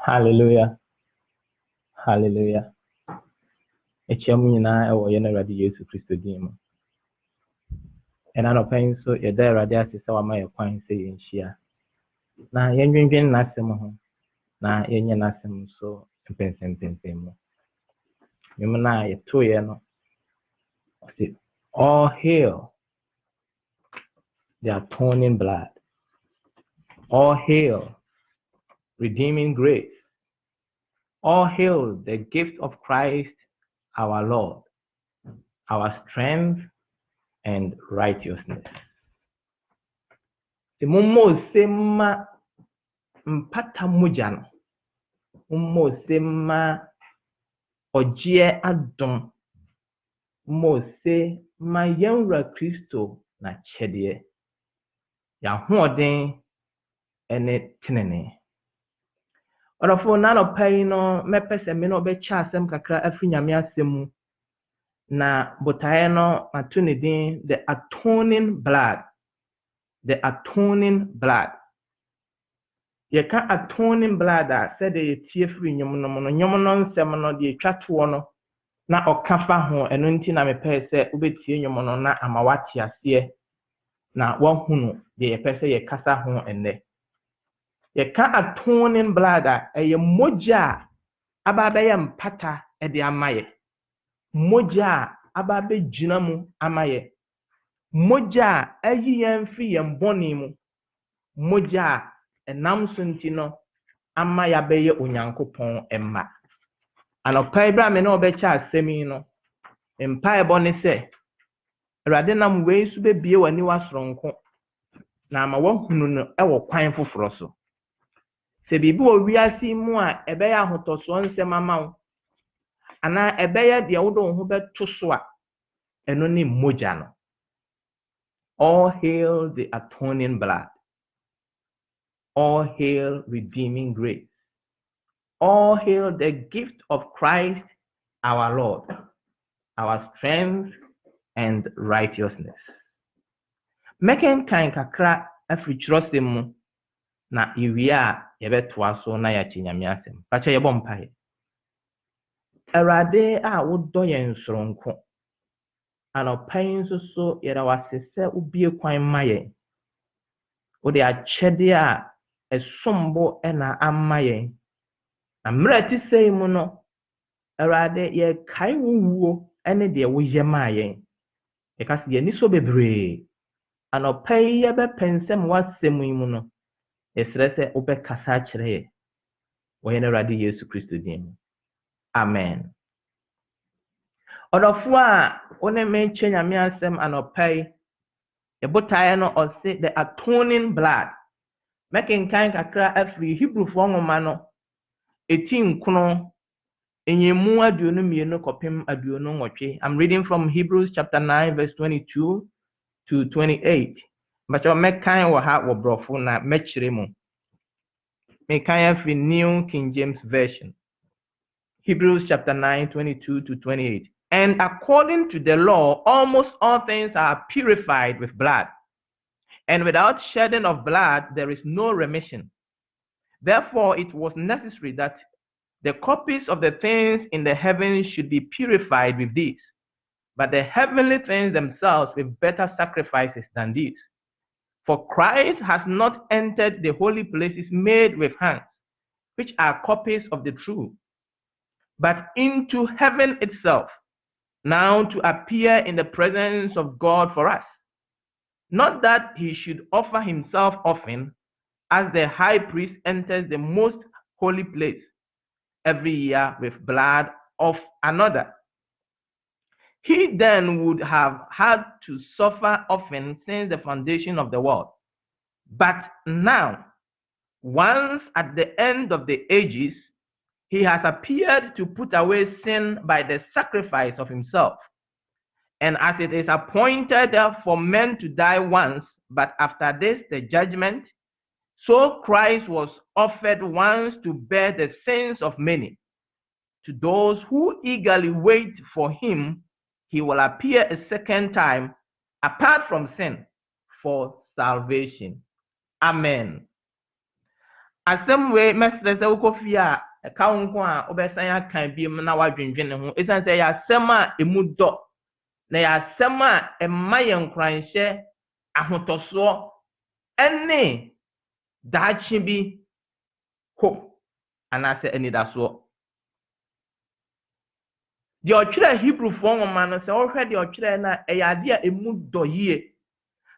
Hallelujah. Hallelujah. Echiamuna ewo yene radi Yesu Kristo dimo. Enano pen so ye da radi asesa wa maye kwan se yenhia. Na yenwinwen nasem ho. Na yenye nasem so mpensempensem. Nyumna ye to ye no. See, all hail the atoning blood. All hail redeeming grace. All hail the gift of Christ our Lord, our strength and righteousness. The mumo sema mpata mujano. Mumo sema ojie adom. Mumo se ma yenra Kristo na chedie. Ya huoden ene tenene. Orofo nano pay no mepese me no be chasem kakra afinyame asemu. Na botae no matunidin the atoning blood. The atoning blood. Ye ka atoning blood a said ye tie free nyom no nsem no de twato no na okafa ho eno nti na mepe se ubetie nyom no na amawati ase na wahunu de ye pese ye kasa ho enne. Ye ka atoning blood a ye moja ababe ye mpata e de amaye. Moja ababe gyina mu amaye. Moja ayi yen fi yen boni mu. Moja enam suntino ama ya beye onyankopon emma. Anopa ibra me na obecha asemi no. Empa ebo ne se Awurade nam wei su bebie wani wasronko na ama wahunu no ewo kwan foforo so. Se bibi wo wiase mu a ebeya ahotoso nsem amawo ana ebeya de wodo ho beto so a eno ni moja no. All hail the atoning blood. All hail redeeming grace. All hail the gift of Christ our Lord, our strength and righteousness. Meken kan kakra africhrosem mu na iwia yebetoa so na ya chinyame asem. Pacha yebo mpae. Awurade a wodo yen soronko. Anopan so yera wasese ubie kwan maye. Ode achede a esombo ena amaye. Amra ti sei mu no Awurade ye kai wuwo ene de wo yema yen. E kasi ye ni so bebre. Anopai ye be pensem wasem yi mu no. Esrese obe kasa kire ye. Wo ye na Awurade Yesu Kristo dim. Amen. Odofo a one me nyame asem anopai e botae no ose the atoning blood. Making kind kakra afri Hebrew fo nwoma no etin kuno enyemu aduonu mienu kopem aduonu nwotwe. I'm reading from Hebrews chapter 9 verse 22 to 28. But you make kind wo ha wo brofo na mechire mu. Make kind afri New King James Version. Hebrews chapter 9 22 to 28. And according to the law, almost all things are purified with blood. And without shedding of blood, there is no remission. Therefore, it was necessary that the copies of the things in the heavens should be purified with these, but the heavenly things themselves with better sacrifices than these. For Christ has not entered the holy places made with hands, which are copies of the true, but into heaven itself, now to appear in the presence of God for us. Not that he should offer himself often, as the high priest enters the most holy place every year with blood of another. He then would have had to suffer often since the foundation of the world. But now, once at the end of the ages, he has appeared to put away sin by the sacrifice of himself. And as it is appointed for men to die once, but after this the judgment, so Christ was offered once to bear the sins of many. To those who eagerly wait for him, he will appear a second time, apart from sin, for salvation. Amen. Asem we mesre se ukofi a ka wonko a obesan akan bi na wadwendwene ho esan se ya asem a emu do na ya asem a emma yenkranhye ahotoso ene daachi bi hope anase enidaso. The ochire Hebrew for woman se ohwe the ochire na eyade a emu do yie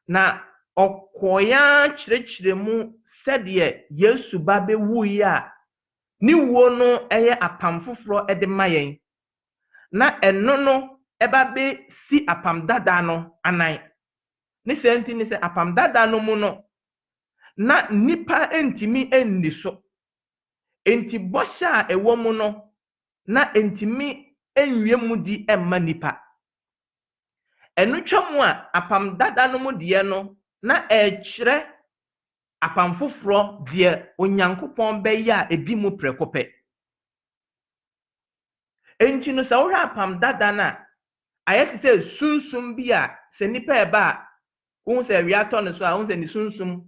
na okoya chirechiremu sɛdeɛ Yesu ba bewu yi a ne wuo no ɛyɛ apam foforo ɛde ma yɛn na ɛno no ɛba be si apam dada no anan ne sɛnti ne sɛ apam dada no mu no na nipa entimi enni so enti bɔhyɛ a ɛwɔ mu no na entimi enwie mu di ɛmma nipa ɛno twam a apam dada no mu deɛ no na ɛkyerɛ apam foforo deɛ onyankopɔn bɛyɛ a ebi mu prekopɛ enti no sɛ wohwɛ apam dada na ayɛ sɛ sunsum bi a sɛ nipa ɛba a wo sɛ wiatɔ no so a wo sɛ ni sunsum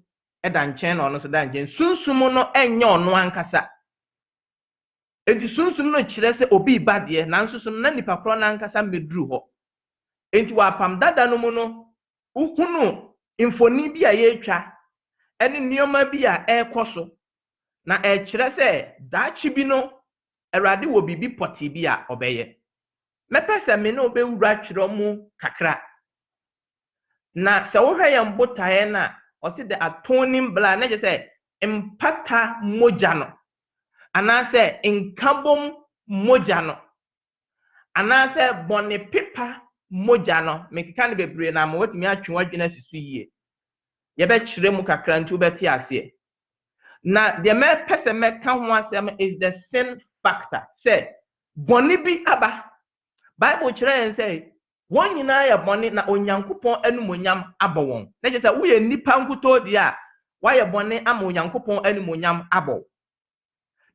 ɛda nkyɛn na ɔno so da nkyɛn sunsum no ɛnyɛ ɔno ankasa enti sunsum no kyerɛ sɛ obi ba deɛ nanso so na nipa korɔ na ankasa meduru hɔ enti wɔ apam dada no mu no ukunu mfoni bi a yɛtwa ɛne nneɛma bi a ɛrekɔ so na ɛkyerɛ sɛ daakye bi no Awurade wɔ bibi pɔte bi a ɔbɛyɛ mɛpɛ sɛ me ne obɛwura kyerɛ mu kakra na sɛ wohwɛ yɛn botaeɛ na ɔte the atoning blood na kyerɛ sɛ mpata mogya no anaasɛ nkabom mogya no anaasɛ bɔne pepa mogya no mekeka ne bebree na ma watumi atwe wadwene asisu yie yɛbɛkyerɛ mu kakra nti wobɛte aseɛ na deɛ mɛpɛ sɛ mɛka ho asɛm is the sin factor sɛ bɔne bi aba Bible kyerɛ yɛn sɛ wɔn nyinaa yɛ bɔne na onyankopɔn anumonyam abɔ wɔn na kyerɛ sɛ woyɛ nipa nkutoo deɛ a wayɛ bɔne ama onyankopɔn anumonyam abɔ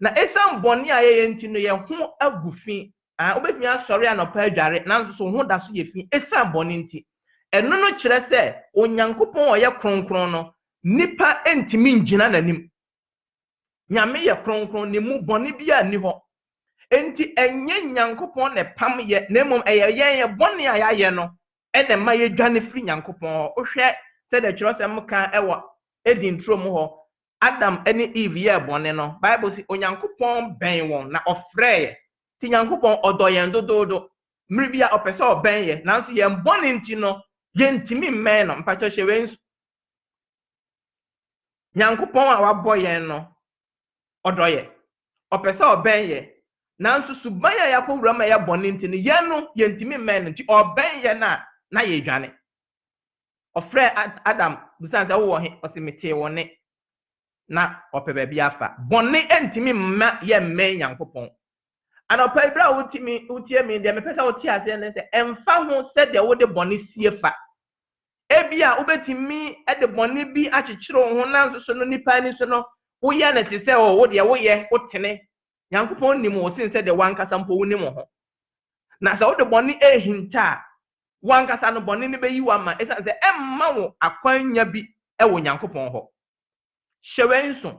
na ɛsan bɔne a yɛyɛ nti no yɛn ho agu fi wobɛtumi asɔre anɔpa adware nanso so ho da so yɛ fi ɛsan bɔne nti ɛno no kyerɛ sɛ onyankopɔn ɔyɛ kronkron no nipa entimi ngyina n'anim nyame yɛ kronkron ne mu bɔne bi a ni hɔ enti enye nyankopɔn ne pam yɛ na mmom ɛyɛ yɛn bɔne a yɛayɛ no ɛna ma yɛdwane firi nyankopɔn ohwɛ sɛ de kyerɛsɛm ka ɛwɔ edi ntro mu hɔ Adam ɛne Eve yɛ bɔne no Bible si onyankopɔn bɛn wɔn na ɔfrɛ yɛ ti nyankopɔn ɔdɔ yɛn dododo mmiri bi a ɔpɛ sɛ ɔbɛn yɛ nanso yɛn bɔne nti no yɛntimi mmɛn no mpatɔ hyɛ wɛn nyankopɔn a wabɔ yɛn no ɔdɔ yɛ ɔpɛ sɛ ɔbɛn yɛ nanso suban a yakɔwura ma yɛ bɔne nti no yɛn no yɛntimi mmɛn no nti ɔbɛn yɛ na yɛdwane ɔfrɛ Adam busan sɛ wowɔ he ɔse metee wɔ ne na ɔpɛ baabi afa bɔne entimi mma yɛ mmɛn nyankopɔn anɔpa ibra a wotie mi deɛ mepɛ sɛ wotie aseɛ ne sɛ ɛmfa ho sɛ deɛ wode bɔne sie fa ebi a wobɛtumi de bɔne bi akyekyere wo ho nanso so no nipa ni so no woyɛ ne te sɛ wo deɛ woyɛ wotene nyankopɔn nim wo sen sɛ deɛ wankasa mpo wo nim ho na sɛ wode bɔne ehinta a wankasa no bɔne ne bɛyi wo ama ɛsan sɛ ɛmma wo akwanya bi wɔ nyankopɔn hɔ hyɛwɛn nso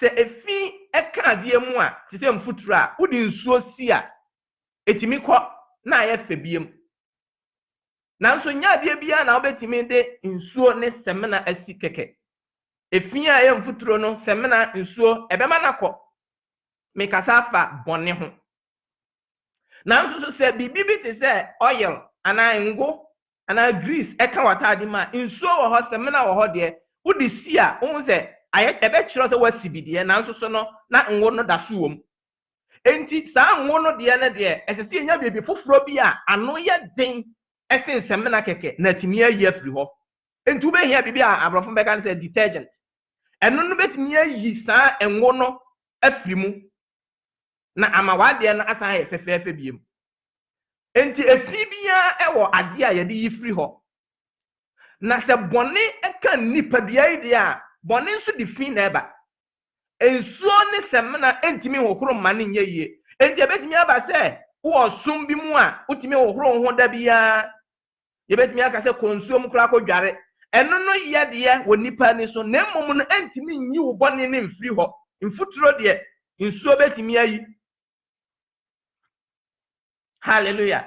sɛ efi ɛka adeɛ mu a te sɛ mfuturo a wode nsuo si a etimi kɔ na ayɛ fɛ biem nanso nya adeɛ bia na wobɛtimi de nsuo ne sɛmina asi kɛkɛ efi a ɛyɛ mfuturo no sɛmina nsuo ɛbɛma na kɔ mekasa afa bɔne ho nanso so sɛ bibi bi te sɛ oil ana ngo ana grease ɛka wataade ma nsuo wɔ hɔ sɛmina wɔ hɔ deɛ wode si a wo sɛ ayɛ ɛbɛkyerɛ sɛ wasi bi deɛ nanso so no na ngo no da so wom enti saa ngo no deɛ ne deɛ ɛsɛ sɛ nya biribi foforɔ bi a ano yɛ den ɛsen sɛmena kɛkɛ na tumi ayi afiri hɔ enti wobɛhia biribi a aborɔfo bɛka ne sɛ detergent ɛno no bɛtumi ayi saa ngo no afiri mu na ama wadeɛ no asan yɛ fɛfɛɛfɛ biem enti efi biara ɛwɔ adeɛ a yɛde yi firi hɔ na sɛ bɔne ɛka nipa biara deɛ a bɔne nso de fi na ɛba nsuo ne sɛmena ntumi hohoro ma ne nyɛ yie enti ebɛtumi aba sɛ wɔ som bi mu a wotumi hohoro ho da biara yɛbɛtumi aka sɛ konsuo mu koraa kɔdware ɛno no yɛ deɛ wɔ nipa ni so na mmom no ntumi nyi wo bɔne ne mfiri hɔ mfuturo deɛ nsuo bɛtumi ayi hallelujah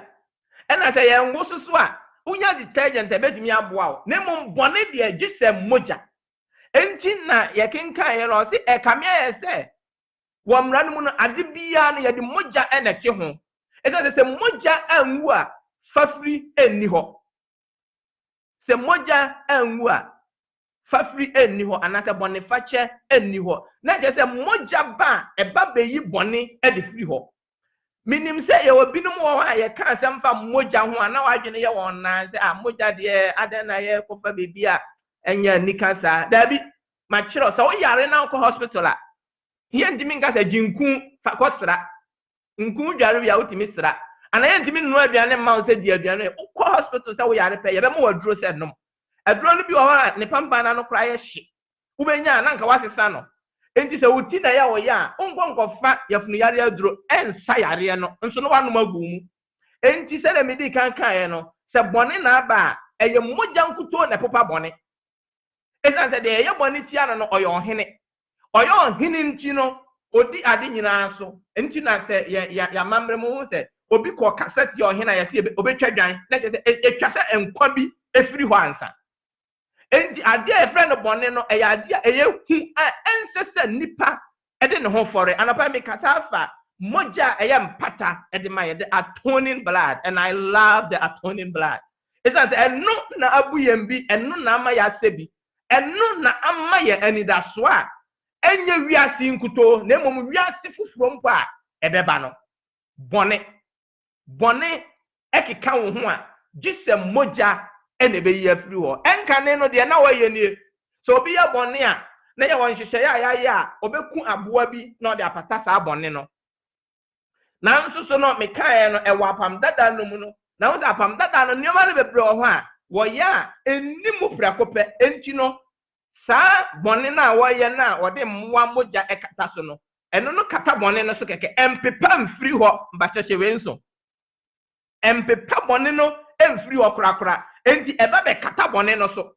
ɛna sɛ yɛn ngo so a wonya detergent bɛtumi aboa wo na mmom bɔne deɛ gye sɛ mogya enti na yɛkenkan yɛ no ɔse ɛkamea yɛ sɛ wɔ mmara no mu no ade biara no yɛde mogya ɛna ɛte ho ɛsɛ sɛ mogya anwu a fafiri ɛnni hɔ sɛ mogya anwu a fafiri ɛnni hɔ anaasɛ bɔne fakyɛ ɛnni hɔ na kyerɛ sɛ mogya ba a ɛba bɛyi bɔne ɛde firi hɔ minim sɛ yɛwɔ binom wɔ hɔ a yɛka asɛm fa mogya ho a na wadwene yɛ wɔn nan sɛ mogya deɛ adan na yɛ kɔfa beebi a ɛnyɛ nika saa daabi makyerɛ sɛ woyare na wokɔ hospital a yɛntumi nka sɛ gyinku fa kɔsra nku dware bi a wotumi sra ana yɛntumi nnua aduane ma wo sɛ di aduane wokɔ hospital sɛ woyare pɛ yɛbɛma waduro sɛ nom aduro no bi wɔ hɔ a ne pampana no koraa yɛ hye wobɛnya a na nka wasesa no enti sɛ wuti na ya wo ya nkɔfa yafunu yare aduro ensa yare no nso no wanom agu mu enti sɛ na medi kankan no sɛ bɔne na aba ɛyɛ mogya nkuto na popa bɔne ɛsan sɛ de ɛyɛ bɔne tia no ɔyɛ ɔhene nti no odi ade nyinaa so enti na sɛ ya mamre mu sɛ obi kɔ kasa ti ɔhene a yɛsɛ obetwa dwan na sɛ etwa sɛ nkwa bi efiri hɔ ansa enti ade a efrɛ no bɔne no ɛyɛ ade a ɛyɛ hu a ɛnsɛ sɛ nipa ɛde ne ho fɔre anapa mi kasa afa mogya ɛyɛ mpata ɛde ma yɛde atoning blood and I love the atoning blood ɛsan sɛ ɛno na abu yɛn bi ɛno na ama yɛ asɛ bi ɛno na ama yɛ anidaso a ɛnyɛ wiase nkuto na mmom wiase foforɔ mpo a ɛbɛba no bɔne ɛkeka wo ho a gye sɛ mogya ɛna ɛbɛyi afiri hɔ ɛnkane no deɛ na wɔyɛ nie sɛ obi yɛ bɔne a na yɛ wɔn hyehyɛ a yɛayɛ a ɔbɛku aboa bi na ɔde apata saa bɔne no nanso so no mekaeɛ no ɛwɔ apam dada no mu no na wo sɛ apam dada no nneɛma no bebree wɔ hɔ a wɔyɛ a ɛnni mu prɛko pɛ enti no saa bɔne no a wɔyɛ no a wɔde mmoa mogya ɛkata so no ɛno no kata bɔne no so kɛkɛ ɛmpepa mfiri hɔ mbakyɛkyɛ wei nso ɛmpepa bɔne no ɛmfiri hɔ korakora enti ɛba bɛkata bɔne no so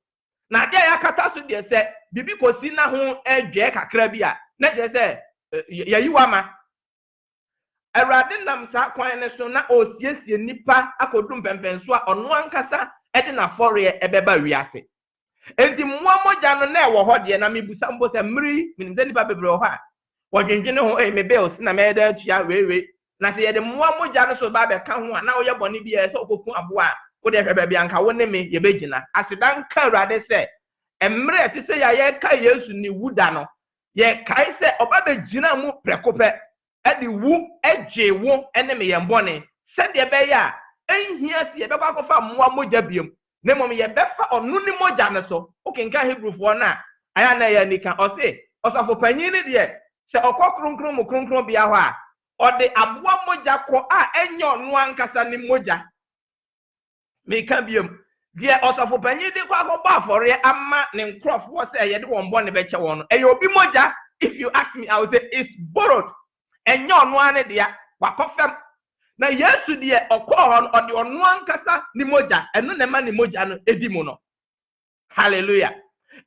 na adeɛ a yɛakata so deɛ sɛ bibi kɔsi na ho ɛdwɛɛ kakra bi a na kyerɛ sɛ yɛyi wama Awurade nam saa kwan ne so na osiesie nipa akodum pɛmpɛnso a ɔno ankasa ɛde n'afɔreɛ ɛbɛba wiase enti mmoa mogya no na ɛwɔ hɔ deɛ na mebusa mbo sɛ mmiri menim sɛ nipa bebree wɔ hɔ a wɔdwendwene ho me bills na mɛyɛ da atua weewe na sɛ yɛde mmoa mogya no so ba bɛka ho a na woyɛ bɔne bi sɛ wokɔku aboa a wode hwɛ baabi anka wo ne me yɛbɛgyina asedan ka Awurade sɛ mmerɛ ɛte sɛ yɛka Yesu ne wuda no yɛkae sɛ ɔba bɛgyina mu prɛko pɛ ɛde wu ɛgye wo ɛne me yɛn bɔne sɛdeɛ ɛbɛyɛ a ɛnhia si yɛbɛkɔ akɔfa mmoa mogya biom na mmom yɛbɛfa ɔno ne mogya no so wokenka Hebrefoɔ no a ayɛ na yɛ nika ɔse ɔsɔfopanyin ne deɛ sɛ ɔkɔ kronkron mu kronkron bia hɔ a ɔde aboa mogya kɔ a ɛnyɛ ɔno ankasa ne mogya meka biom deɛ ɔsɔfopanyin de kɔ akɔbɔ afɔre ama ne nkurɔfoɔ sɛ yɛde wɔn bɔne bɛkyɛ wɔn no ɛyɛ obi mogya if you ask me I will say it's borrowed ɛnyɛ ɔno ane deɛ wakɔ fam na Yesu deɛ ɔkɔɔ hɔ no ɔde ɔno ankasa ne mogya ɛno na ɛma ne mogya no edi mu no hallelujah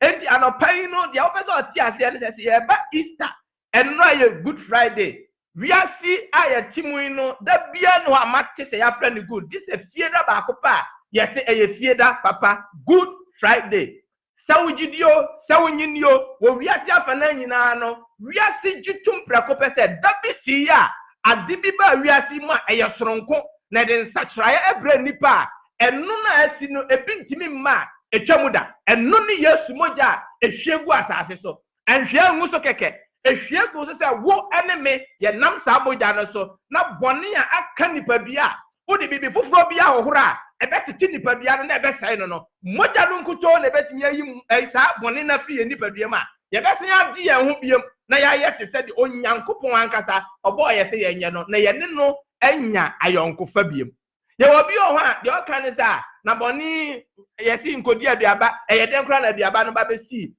enti anɔpa yi no deɛ wopɛ sɛ ɔte aseɛ no sɛ yɛba Easter ɛno ayɛ Good Friday wiase a yɛte mu yi no da bia no a mate sɛ yɛafrɛ no good this is fieda baako pa a yɛse ɛyɛ fieda papa Good Friday sɛ wogyidio sɛ wonyinio wɔ wiase afa na nyinaa no wiase gye tum prɛko pɛ sɛ da bi si a ade bi ba wiase mu a ɛyɛ soronko na de nsakyerɛeɛ ɛbrɛ nipa a ɛno na asi no ebi ntimi mma a etwa mu da ɛno ne Yesu mogya a ehwie gu asase so and share muso keke e share go so say wo enemy ye nam sa moja no so na bone a aka nipa bia wo de bibi foforo bia hohora e betiti nipa bia no na e besai no moja no nkuto na e betimi ayi sa bone na fi nipa bia ma ye besen ya di ye ho biem na ya ye te se de onyankopon ankasa obo ye se ye nye no na ye ne no enya ayonkofa biem ye wo bi o ho a de o kan sa na boni ye si nkodi aduaba ye den kra na aduaba no ba be si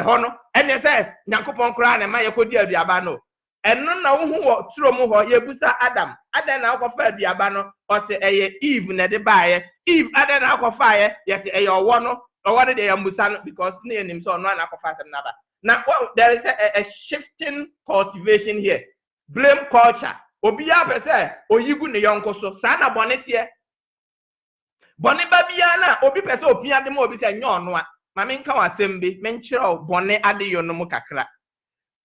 ho no ene se nyankopon kra na ma ye kodi aduaba no eno na wo hu wo turo mu ho ye busa adam na akofa aduaba no o se eye eve na de baaye eve na akofa ye se eye owo no owo de ye musa no because na enim so no na akofa sem na ba. Now, there is a shifting cultivation here. Blame culture. Obiya pese oyigu ne yonko so sana bonetie. Bone babia na obi pese opia de mo obi se nyo no a. Ma me nka wasembe me nkyere bone ade yo no mu kakra.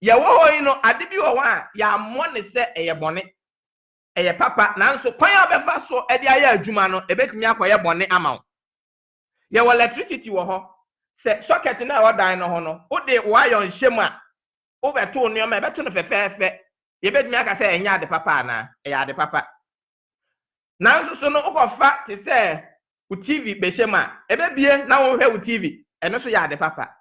Ye wo hoyi no ade bi wo wa ya mo ne se eye bone. Eye papa nanso kwan abefa so e de aye adwuma no ebetumi akoye bone ama wo. Ye wo electricity wo ho. Se socket na wa dan no ho no wo de wa yo nhwem a wo beto ne o ma beto no fefefe ye betumi aka se enya de papa na e ya de papa nanso so no ukofa te se u TV behwem a ebebie na wo hwe u TV eno so ya de papa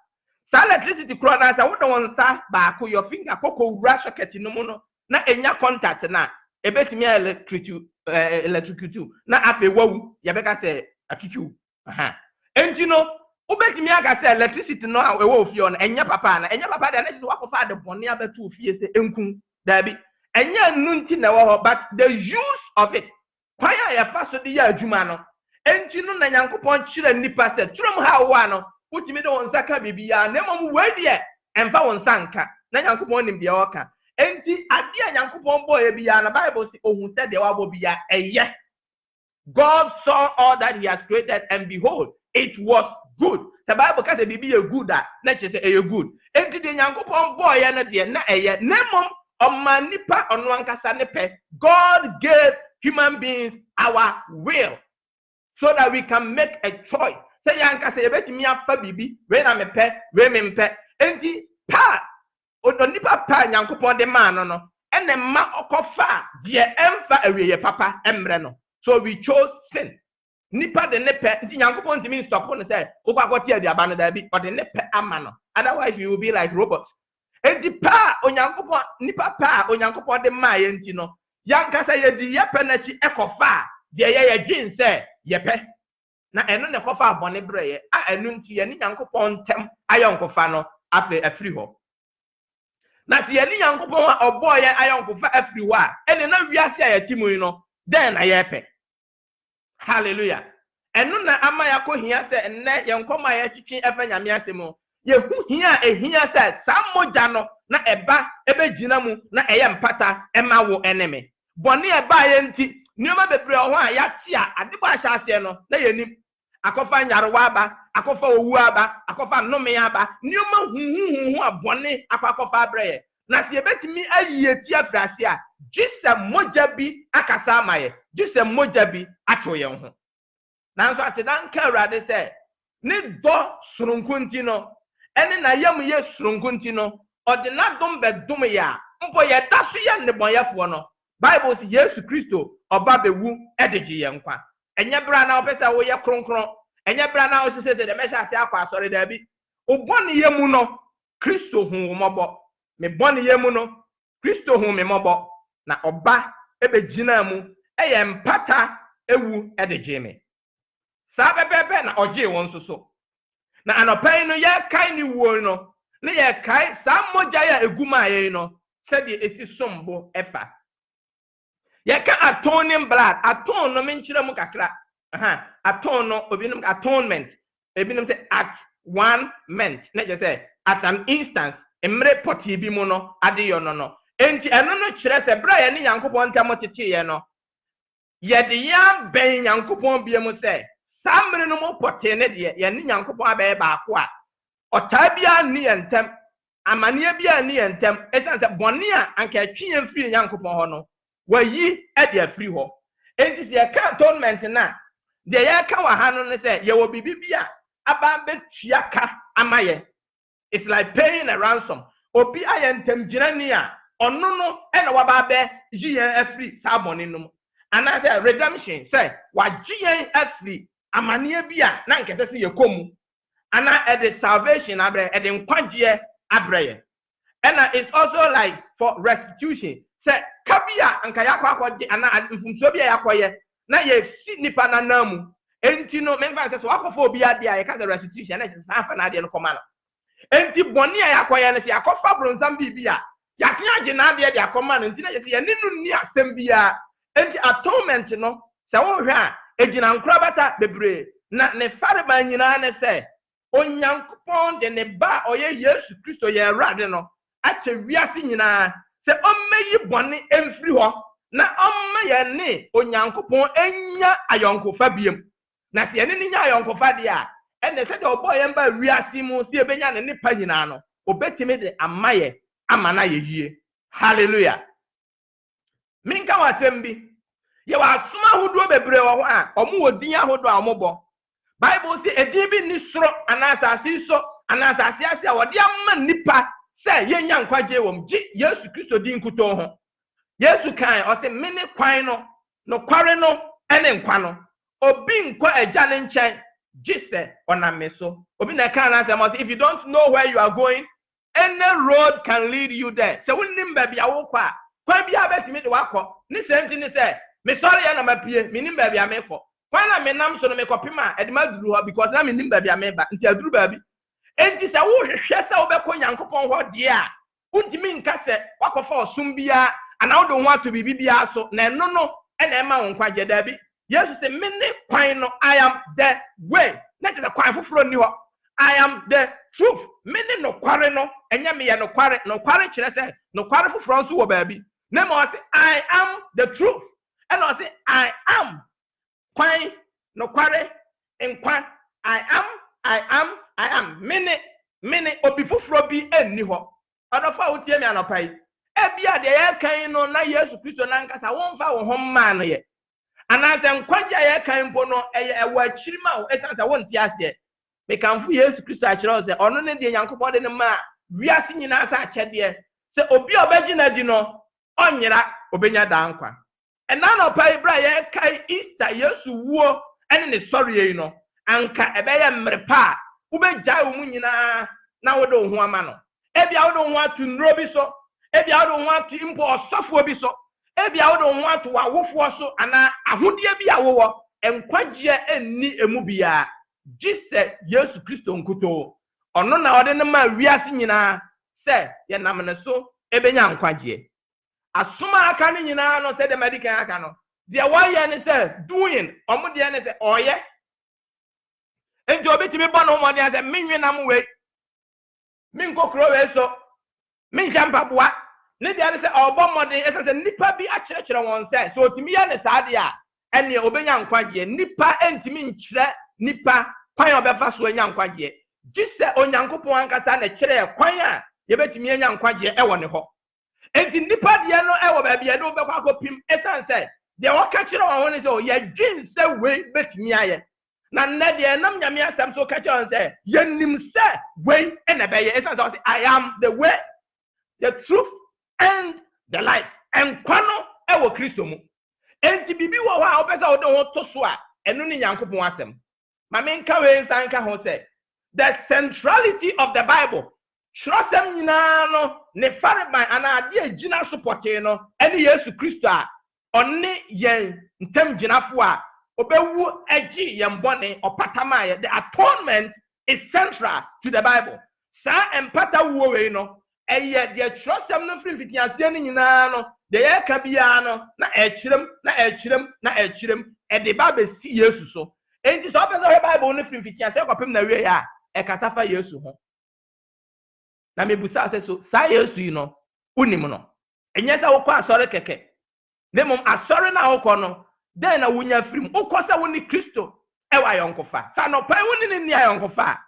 sa electricity kro na sa wo de won sa ba ko your finger kokko wura socket no mu no na enya contact na ebetumi electricity na ape wawu ye beka se akichu enti no ubetimi aka say electricity no a ewo ofie on enya papa na de na wa kofa de bone abeto ofie se enkun dabi enya nunti na wo but the use of it kwaya ya faso de ya adwuma no enti no na nyankopon kire nipa se turum ha wo ano utimi de won saka bibia na mom we de emfa won sanka na nyankopon nim bia oka enti ade a nyankopon boye bia na Bible say ohun se de wa bo bia eye. God saw all that he has created and behold it was good. The Bible can say be a good that let's say a good. Enti de nyankopon boy na de na eye nemom omanipa onwankasa ne pe. God gave human beings our will so that we can make a choice. Say yanka say ebetimi afa bibi we na me pe we me mpe. Enti pa onipa pa nyankopon de man no ene ma okofa de emfa awiye papa emre no. So we chose sin. Nipa de nepe nti nyankopon ntimi stop no say okwakwoti aduaba no da bi o de nepe ama no otherwise you will be like robots. Enti pa onyankopon nipa pa onyankopon de ma ye nti no yanka say ye di yepe na chi ekofa de ye gin say yepe na eno ne kofa abone breye a enu nti ye ni nyankopon ntem ayonkofa no afi afri ho na ti ye ni nyankopon oboye ayonkofa afri ho a ene na wiase ayatimu no den na yepe. Hallelujah. Enu na ama ya ko hia se enne ye nkoma ya chichi efa nyame asemo ye hu hia ehia se samoja no na eba ebegina mu na eye mpata ema wo enemy boni eba ye nti nioma bebre ho a ya ti a adebo ahyase no na ye nim akofa nyarewa aba akofa owu aba akofa nnome aba nioma huhuhu abone akofa abreye na se ebetimi ayiye ti abrase a jise moja bi akasa amaye jise moja bi ato ye ho nanso atedan ka urade se ni do surunkunti no ene na yam ye surunkunti no odina dom be dom ya mpo ye daso ye ne bonyefo no Bible si Yesu Kristo oba bewu edegi ye nkwa enye bra na opesa wo ye kronkron enye bra na o sese de mesha ase akwa asori da bi oboni ye mu no Kristo hu mobo me boni ye mu no Kristo hu me mobo na oba ebegina mu eye mpata ewu edegi me sa bebebe na oje won so na anopai no ye kai ni wo no ne ye kai sa moja ya eguma ye no se de esi sombo efa ye ka atoning blood atone no menchire mu kakra atone no obinum atonement ebinum say at one meant na je say at an instance emre poti bi mu no ade yo no enti eno no kire se bra ye ne yankopon ntam tete ye no ye de ya ben yankopon bia mu say samre no mo pote ne de ye ne yankopon abaye ba ko a ota bia ne yentem amane bia ne yentem esan se bone a anka twen mfiri yankopon ho no wayi e de afiri ho enti se ye ka atonement na de ye ka wa ha no ne se ye wo bibibia aba betua ka amaye It's like paying a ransom. Obi ayentem jinania ono no ena waba be giyen afri saboni no. And I say redemption say wa giyen afri amane bia na nkete se yekomu. Ana the salvation abre the nkwagye abre. And it's also like for restitution. Say kabia anka yakwa ana mfumso bia yakoye na ye si nipa na namu. Enti no memfa say so akofo obi ade a yeka the restitution na say afa na ade no komana. Enti boni a yakoye na say akofa bronzam bibia yake agye na ade de akomana enti na say ye ninu ni asem bia. Enti atonement no say wo hwe a ejina nkura bata bebre na ne fare ba nyina na say onyankopon de ne ba oye Yesu Kristo ye rade no ache wiase nyina se ommeyi boni emfiri ho na omme ye ne onyankopon enya ayonkofa biem na se ye ne nya ayonkofa de a ene se de obo ye mba wiase mu se ebenya ne nipa nyina no obetime de amaye amana ye yie. Hallelujah. Minka wasembi ye wa asoma hodo bebre wo ho a omo wodin ahodo a omobo Bible say edin bi ni soro anasase so anasase ase a wode amma nipa say yenya nkwagye wom gi Yesu Kristo din kuto ho. Yesu kan o say mene kwan no kware no ene nkwa no obi nkwa agya ne nchen gi se oname so obi na kan na say if you don't know where you are going, any road can lead you there. So wonim ba bia wo kwa kwan bia betimi de wakọ ni senti ni say me sorry ya na mapie minim ba bia mefo kwana me nam so no me kopima edema duru ho because na me nim ba bia meba nti aduru ba bi enti se wo hwehwe se wo bekọ Nyankopon ho de a untimi nka se wakofa osum bia ana wo do ho ato bibi bia so na eno no ena ema wo nkwaje da bi. Yesu se me ne kwan no I am the way na te kwan foforo ni ho. I am the truth. Me ne no kware no enya me ye no kware kire se no kware foforo so wo ba bi na mo say I am the truth and I say I am kwan no kware enkwa I am mene obi foforo bi enni ho odofa wotie me anopai e bia de ye kan no na Yesu Kristo na nkasa wonfa wo homma no ye anase nkwagye ye kan mpo no eye ewa chirima wo esansa wonti ase me kanfu Yesu Kristo a kire o se ono ne de Nyankopon de ne ma wiase nyina asa akyede se obi obegi na di no onyera obenya da nkwa. And now no pay bra kai Easter Yesu wo ene ne sorry yi no anka ebeye mrepa ubegya wo mu nyina na wo do ho ama no ebia wo do ho atu nro bi so ebia wo do ho atu impo osofo bi so ebia wo do ho atu wawofo so ana ahode bi awowo enkwagye enni emu bia Jesus Yesu Kristo nkuto ono na ode ne ma wiase nyina se ye nam ne so ebenya nkwagye. Asuma aka ni nyina no say the medical aka no de why ne say doing omo de ne say oye enjo betimi bo no mo de say menwenam we min kokro we so min jampa boa ne de ne say obo modern e say nipa bi a kire won say so otimi ya ne saade a ene obenya nkwagye nipa entimi nkire nipa kwan obefa so enya nkwagye gise Onyankopon ankasa na kire kwan a ye betimi enya nkwagye e woni ho. Enti nipa de no e wo ba bia do be kwa kopim esan say de wo ka kire won ne so ye dwin say we betimi aye na nne de nam nyame asam so ka kire won say ye nim say we e na be ye esan say I am the way, the truth and the life. En kwano e wo Kristo mu. Enti bibi wo ha obesa wo de ho to so a eno ni Nyankopon asem. Ma me nka we nsan ka ho say the centrality of the Bible. Trustem nyina no ne fariban ana ade agina supporte no ene Yesu Kristo a onne yen ntem ginafo a obewu agi yen bone opatama ye. The atonement is central to the Bible. Sa empata wo we no eye de trustem no free fitiase ni nyina no de ye ka bia no na echirem e de ba be si Yesu so. Enti so pese Bible no free fitiase kopem na we ya e katafa Yesu ho. Na mebusa ase so sa Yesu no unim no enye sa wo kwa asore keke demom asore na wo no den na wunya frim wo kwa sa woni Kristo e wa yonkofa sa no pa woni ni ayonkofa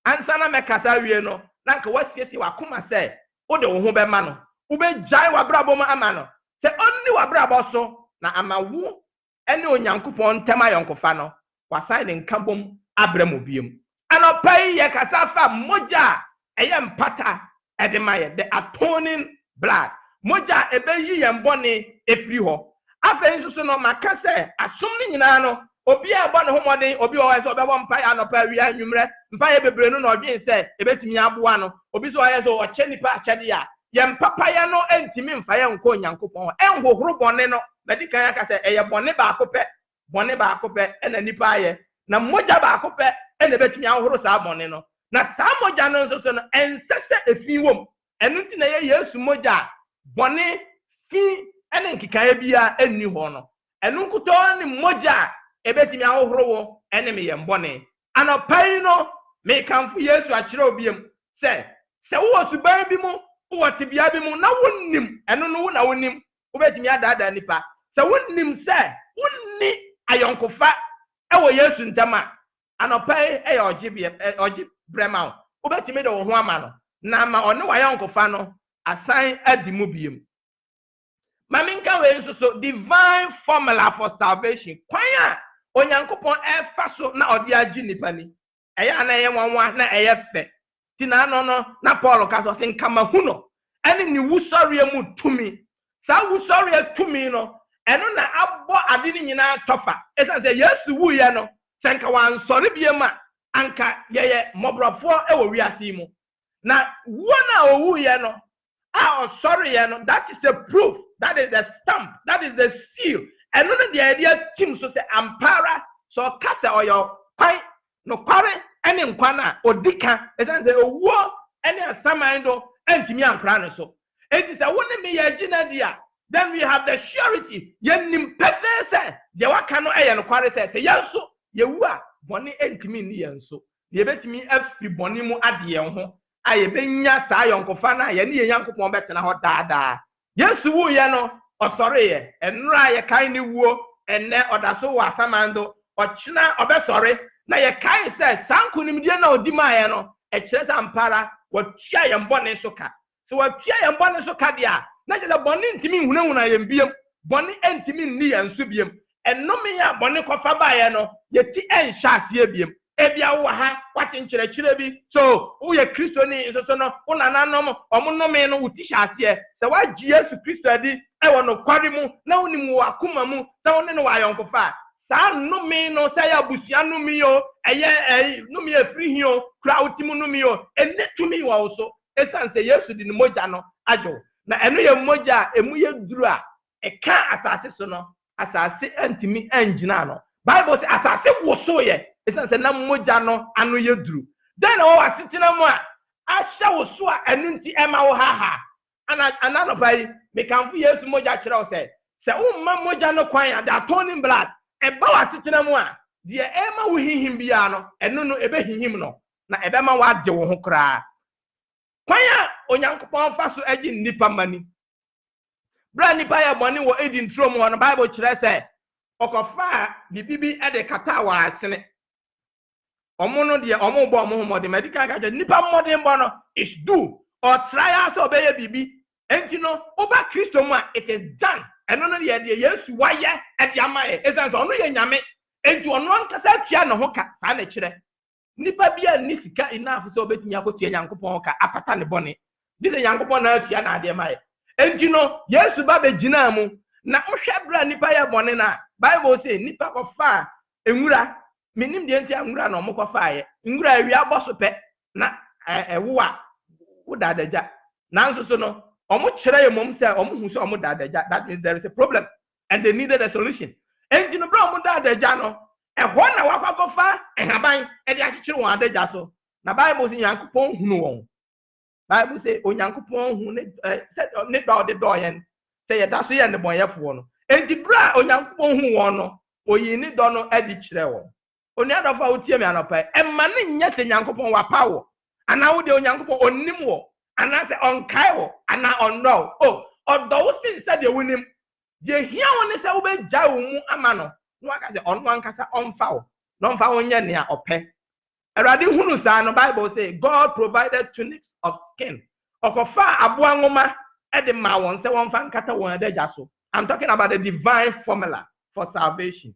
ansa na mekasa wie no na nka wasiesi wakoma se wo de wo ho be ma no wo be jai wa brabo ma ama no se onni wa brabo so na ama wo ene Onyankopon tema yonkofa no wa sai ne nkabom abramo biem anopai ye kasa fa moja ɛyɛ mpata ɛde ma yɛ the atoning blood mogya ɛbɛyi yɛn bɔne efiri hɔ afei nso so no maka sɛ asom ne nyinaa no obi a ɛbɔ ne ho mmɔden obi wɔ hɔ sɛ ɔbɛbɔ mpaeɛ anɔpa awia anwummerɛ mpaeɛ bebree no na ɔdwen sɛ ɛbɛtumi aboa no obi sɛ ɔyɛ sɛ ɔkyɛ nipa akyɛde a yɛn papayɛ no ntumi mfa yɛn nkɔ Onyankopɔn hɔ ɛnhohoro bɔne no mɛdi kan aka sɛ ɛyɛ bɔne baako pɛ ɛna nipa ayɛ na mogya baako pɛ ɛna ɛbɛtumi ahohoro saa bɔne no na saa mogya no nso so no ɛnsɛ sɛ efi wom ɛno nti na yɛ Yesu mogya bɔne fi ɛne nkekaeɛ biara ɛnni hɔ no ɛno nkutɔɔ ne mogya ebetimi ahohoro wo ene me yɛ mbɔne anɔpai no me kamfo Yesu akyerɛ obiem sɛ wo suban bi mu wo tibia bi mu na wonnim ɛno no wo na wonnim wobetimi adaada nipa sɛ wonnim sɛ wonni ayɔnkofa ɛwɔ Yesu ntama anɔpai ɛyɛ ɔgye brɛma wobetimi de wo ho ama no na ma ɔne wayɔnkofa no asan adi mu biem maminka we nso so divine formula for salvation kwan a Onyankopɔn ɛfa so na ɔde agye nipa ni ɛyɛ ana ɛyɛ nwanwa na ɛyɛ fɛ ti na no na Paul ka so sen kama hu no ɛne ni wusɔre mu tumi saa wusɔre tumi no ɛno na abɔ ade ni nyinaa tɔfa ɛsan sɛ Yesu wu yɛ no senka wansɔre bie ma anka yɛyɛ mɔbrɔfoɔ ɛwɔ wiase mu na wona owu yɛ no a ɔsɔre yɛ no that is the proof, that is the stamp, that is the seal. And none of the idea team so say ampara so kasa or your pine no pare any nkwana or dika as a war any asamando and Jimmy and Prano so. It is a one me a ginadia. Then we have the surety. Yenim pese the wakano and quare says yes so you are bonny and Timmy so. You bet me every bonimu at the home. I been ya sayon kofana yeni yanko better na hot dada. Yes woo yano. Sorry, and Raya kindly woo, and then or that's so Samando, or China or sorry. Now your kind says, Sankunim Diano Dimayano, a chess ampara, what Chia and Bonnie Soka. So a Chia and Bonnie Socadia, not a bonnet to me when I am beam, Bonnie and Timin Lee and Subium, and no me a Bonnie Cofabayano, yet T and Shasiabium. Ebia waha watin chirebi so uye Kristo ni so no una nanom omuno me no utisha asie se wa Yesu Kristo di e wono kware mu na onim wo akoma mu sa woni no wayonkofa sa no me no sa ya busia no mi yo eye no mi afri hi o kra utimu no mi yo ene tumi wa so esan se Yesu di ni moja no ajo na eno ye moja emu ye duru a e ka asase so no asase antimi angina no Bible say asase wo so ye esan se na moja no anu ye duru then o asitina mu a ahya wo so a enu nti ema wo ha ana no bai me kan fu Yesu moja kire o se umma moja no kwan ya the atoning blood e ba wa asitina mu a de ema wo hihim bia no enu no ebe hihim no na ebe ma wa de wo ho kra kwan ya Onyankopɔn fa so agi nipa mani bra nipa ya bɔne wo edin tro mu no Bible kire se okofa bibibi e de kata wa asene omono de omo bo omo ho de medical ga nipa modern bo no is do or try so obey bibi enti no oba Kristo mu a it is done eno no de Yesu waye e de amaye esan so ono ye nyame enti ono nkasa tia no ho ka sa na kire nipa bia ni sika enough so obetumi akotua Nyankopɔn ka apata ne bone bi de Nyankopɔn na atia na ade amaye enti no Yesu ba be gina mu na ohwe bra nipa ya bone na Bible say nipa ko fa enwura minim de ntia nwura na omukọ faaye nwura awi aboso pe na ewo a wo dadaja na nso so no omu kire ye mom say omu hu so omu dadaja that means there is a problem and they needed a solution enji no bra omu dadaja no ehọ na wakwakofa ehaban e de akikire won adaja so na Bible say Nyankopɔn hunu won Bible say Onyankopɔn hu ne do yen say ye da so ye ne bonyefo no enji bra Onyankopɔn hu won no oyi ni do no adi kire won oni adofa utie me anopa emma ne nya se Nyankopɔn wa pawo ana wo de Onyankopɔn onnim wo ana se onkai wo ana onno odo wo sin se de wonim de hia wo ne se wo be gya wo mu ama no no aka se onno ankasa onfa wo no mfa wo nya ne a opɛ Awurade hunu saa no Bible say God provided tunics of skin okofa aboa ngoma e de ma won se won fa nkata won adagya so. I'm talking about the divine formula for salvation.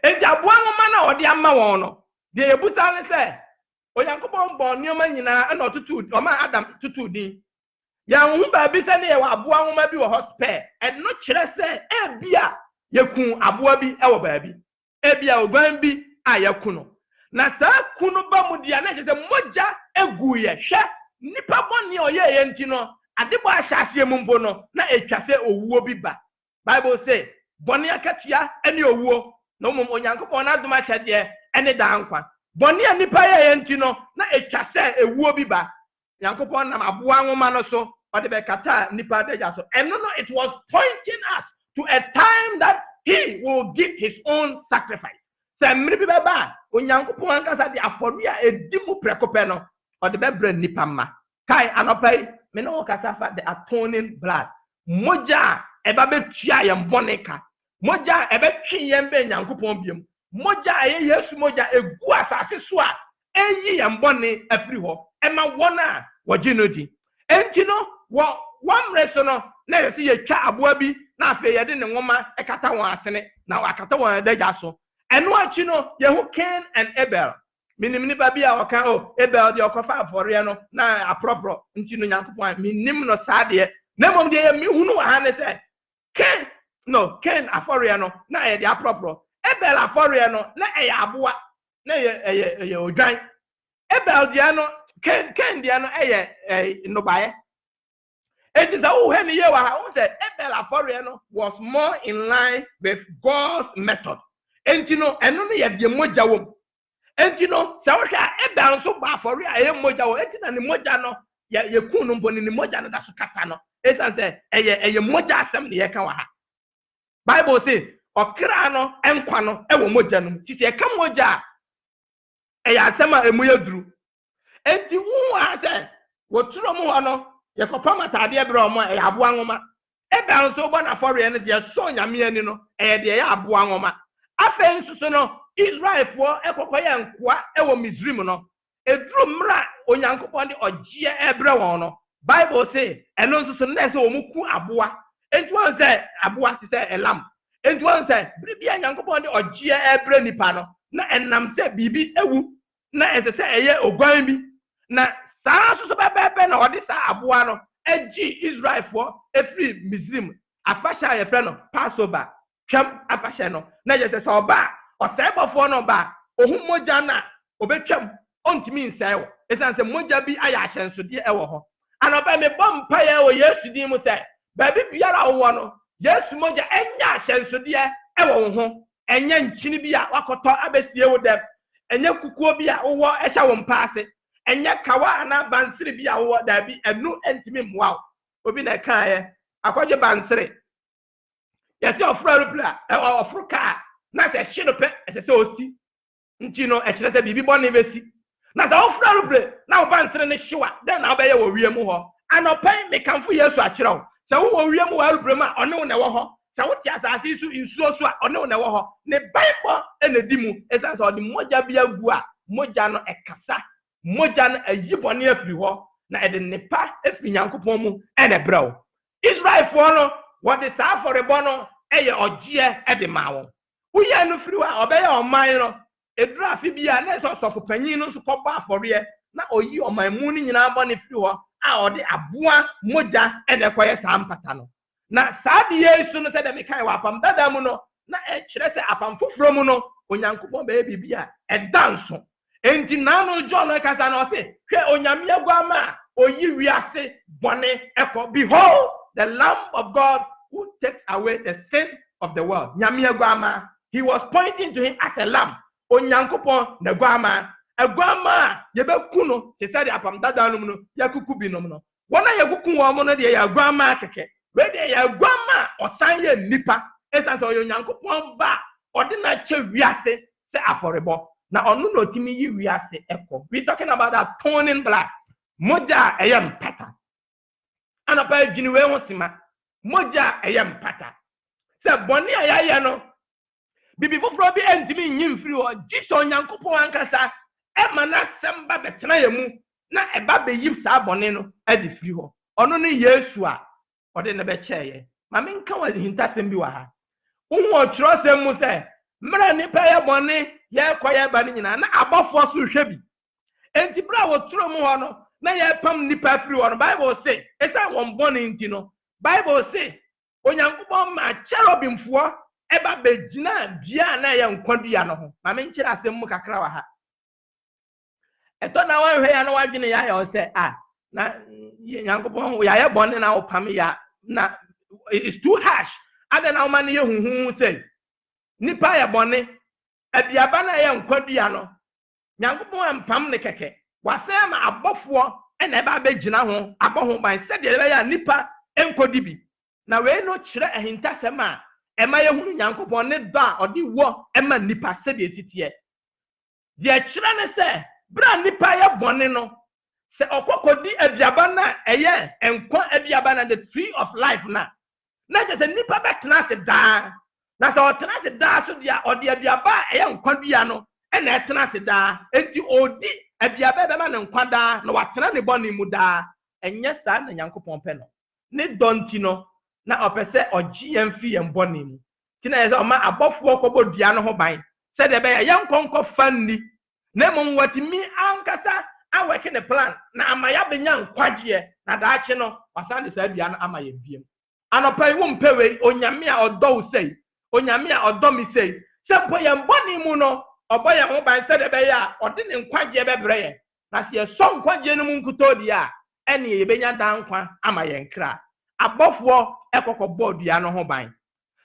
Eja aboa ngoma na odi ama won no de ebuta ne se Onyankopɔn bɔ nneɛma nyinaa ɛna ɔtutu ɔma Adam tutu din yɛn ho baabi sɛ ne yɛ wɔ aboa nwoma bi wɔ hɔ spare ɛno kyerɛ sɛ ebia yɛku aboa bi ɛwɔ baabi ebia oguan bi a yɛku no na saa ku no ba mu dia na kyerɛ sɛ mogya egu yɛ hwɛ nipa bɔne ɔyɛ yɛ nti no ade bɔ ahyase mu mbo no na etwa sɛ owuo bi ba Bible say bɔne akatua ɛne owuo na mmom Onyankopɔn na adom ahyɛ deɛ ɛne daa nkwa bɔne a nipa yɛ yɛ nti no na etwa sɛ ewuo bi ba Onyankopɔn nam aboa nwoma no so ɔde bɛkata nipa dagya so ɛno no it was pointing us to a time that he will give his own sacrifice sɛ mmiri bi bɛba Onyankopɔn ankasa de afɔre a edi mu prɛkopɛ no ɔde bɛbrɛ nipa mma kai anɔpa yi me ne wo kasa fa the atoning blood mogya a ɛba bɛtua yɛn bɔne ka mogya a ɛbɛtwe yɛn bɛ Nyankopɔn biom mogya a ɛyɛ Yesu mogya egu asase so a ɛyi yɛn bɔne afiri hɔ ɛma wɔn a wɔgye no di enti no wɔn mmerɛ so no na yɛsɛ yɛtwa aboa bi na afei yɛde ne nwoma ɛkata wɔn asene na wakata wɔn adagya so ɛno akyi no yɛho Cain and Abel minim nipa bi a ɔka Abel deɛ ɔkɔfa afɔreɛ no na aprɔprɔ nti no Nyankopɔn minim no saa deɛ na mmom deɛ yɛmihunu wɔ ha ne sɛ Cain afɔreɛ no na yɛde aprɔprɔ Abel afɔreɛ no na ɛyɛ aboa na ɛyɛ odwan Abel deɛ no Cain deɛ no ɛyɛ nnobaeɛ enti sɛ wohɛ ne yɛ wɔ ha wo sɛ Abel afɔreɛ no was more in line with God's method enti no ɛno no yɛ deɛ mogya wɔ mu enti no sɛ wohwɛ a Abel nso ba afɔre a ɛyɛ mogya wɔ enti na ne mogya no yɛku no mpo ne mogya no da so kata no ɛsiane sɛ ɛyɛ mogya asɛm ne yɛka wɔ ha Bible say ɔkra no ɛnkwa no ɛwɔ mogya no mu nti sɛ yɛka mogya a ɛyɛ asɛm a ɛmu yɛ duru enti wo a sɛ wɔturo mu hɔ no yɛkɔpam atadeɛ berɛ ɔmo a ɛyɛ aboa nwoma Abel nso bɔ n'afɔreɛ no deɛ sɔ Nyame ani no ɛyɛ deɛ ɛyɛ aboa nwoma afei nso so no Israelfoɔ ɛkɔkɔyɛ nkoa ɛwɔ Misrim no eduru mmra Onyankopɔn de ɔgyeɛ ɛbrɛ wɔn no Bible say ɛno nso so na sɛ wɔn ku aboa enti wɔn sɛ aboa te sɛ ɛlam enti wɔn sɛ biribi a Onyankopɔn de ɔgyeɛ ɛbrɛ nipa no na ɛnam sɛ biribi ewu na ɛsɛ sɛ ɛyɛ oguan bi na saa nso so bɛbɛɛbɛ na ɔde saa aboa no ɛgye Israelfoɔ efiri Misrim afahyɛ a yɛfrɛ no Passover twam afahyɛ no na yɛ sɛ ɔba ɔsɛebɔfoɔ no ba ohun mogya na obetwam ontimi nsɛe wɔ esan sɛ mogya bi ayɛ ahyɛnsodeɛ ɛwɔ hɔ anɔbɛ me bɔ mpaeɛ wɔ Yesu din mu sɛ baabi biara wɔ no Yesu mogya ɛnyɛ ahyɛnsodeɛ ɛwɔ wo ho ɛnyɛ nkyini bi a wakɔtɔ abesie wo dɛm ɛnyɛ kukuo bi a wowɔ ɛhyɛ wo mpaase ɛnyɛ kawa ana bansere bi a wowɔ daabi ɛnu ɛntimi mmoa wo obi na ɛkaeɛ akɔgye bansere yɛsɛ ɔforo aeropla ɔforo kaa na sɛ hye no pɛ ɛsɛ sɛ osi nti no ɛkyerɛ sɛ biribi bɔne bɛsi na sɛ ɔforo aeropla na wo bansere no hyewa dɛn na wobɛyɛ wɔ wiem hɔ anɔpɛn mekamfo Yesu akyerɛ wo sɛ wowɔ wiem wɔ aeropla mu a ɔne wo na ɛwɔ hɔ sɛ wote asase so nsuo so a ɔne wo na ɛwɔ hɔ ne baibɔ ɛna di mu ɛsiane sɛ ɔde mogya bi agu a mogya no ɛkasa mogya no ayi bɔne afiri hɔ na ɛde nnepa afiri Nyankopɔn mu ɛna ɛbrɛ wo Israelfoɔ no wɔde saa afɔrebɔ no ɛyɛ ɔgyeɛ ɛde maa wɔn woyɛ no firi a ɔbɛyɛ ɔman no eduru afi bi a na ɛsɛ ɔsɔfo panyin no nso kɔbɔ afɔreɛ na oyi ɔman mu no nyinaa bɔ ne firi hɔ a ɔde aboa mogya ɛna ɛkɔyɛ saa mpata no na saa de yɛ su no sɛ dɛ mekae wɔ apam dada mu no na ɛkyerɛ sɛ apam foforɔ mu no Onyankopɔn bɛyɛ biribi a ɛda nso enti naano John ɛkasa na ɔse hwɛ Onyame aguama a oyi wiase bɔne ɛkɔ behold the Lamb of God who takes away the sin of the world Nyame aguama he was pointing to him as a lamb Onyankopɔn na aguama a yɛbɛku no te sɛ de apam dada no mu no yɛkuku bi nom no wɔn a yɛkuku wɔn mo no deɛ yɛ aguama kɛkɛ wei deɛ yɛ aguama a ɔsan yɛ nipa ɛsan sɛ ɔyɛ Onyankopɔn ba ɔde na kyɛ wiase sɛ afɔrebɔ na ɔno na otimi yi wiase ɛkɔ we talking about that atoning blood mogya ɛyɛ mpata anɔpa adwini wei ho sima mogya ɛyɛ mpata sɛ bɔne a yɛayɛ no bibi foforɔ bi ɛntimi nyi mfiri hɔ gye sɛ Onyankopɔn ankasa ɛma na asɛm ba bɛtena yɛ mu na ɛba bɛyi saa bɔne no adi firi hɔ ɔno ne Yesu a ɔde ne bɛkyɛɛyɛ ma menka wɔ ahintasɛm bi wɔ ha wohu ɔtwerɛsɛm mu sɛ mmerɛ nipa yɛ bɔne yɛkɔ yɛba no nyinaa na abɔfoɔ so hwɛ bi enti bra wo turo mu ho no na ye pam nipa firi ho no Bible say esa won born nti no Bible say onyankopon ma cherubimfo eba begina bia na ye nkwadua no ho ma me nkira asem mu kakra wa ha eto na wan hwe ya na wadwene ya o say na nyankopon ya ye bone na opam ya na it's too harsh ada na ma ne ye huhu say nipa ye bone abiaba na ye nkwadua no nyankopon ampam ne keke wasem abofo na eba begina ho aboho ban se de ya nipa enkodi bi na we no kire ahintasem a ema ye hunu nyankopon ne da odi wo ema nipa se de titie de kire ne se bra nipa ye bone no se okokodi abiaba na eye enkwa abiaba na the tree of life na je se nipa betena se da na se otena se da so dia odi abiaba eye nkwa bia no na etena se da enti odi abiaba be ma ne nkwa da na watena ne bone mu da enye sa na nyankopon pe no ne donti no na opese oji yemfi yembone mu tina ye se o ma abofo okobodua no ho ban se de be ye nkonko fanni na mum watimi ankasa aweke ne plan na amaya benya nkwagie na daache no wasande sa bia no amaye biem anopai wo mpewe onyame a odo sei onyame a odo mi sei se po yembone mu no oboye ho ban se de be ya ode ne nkwagie bebre ye na se so nkwagie no mu nkutodi a ene ye benya dan nkwa amaye nkra abofo ekokobọ dua no ho ban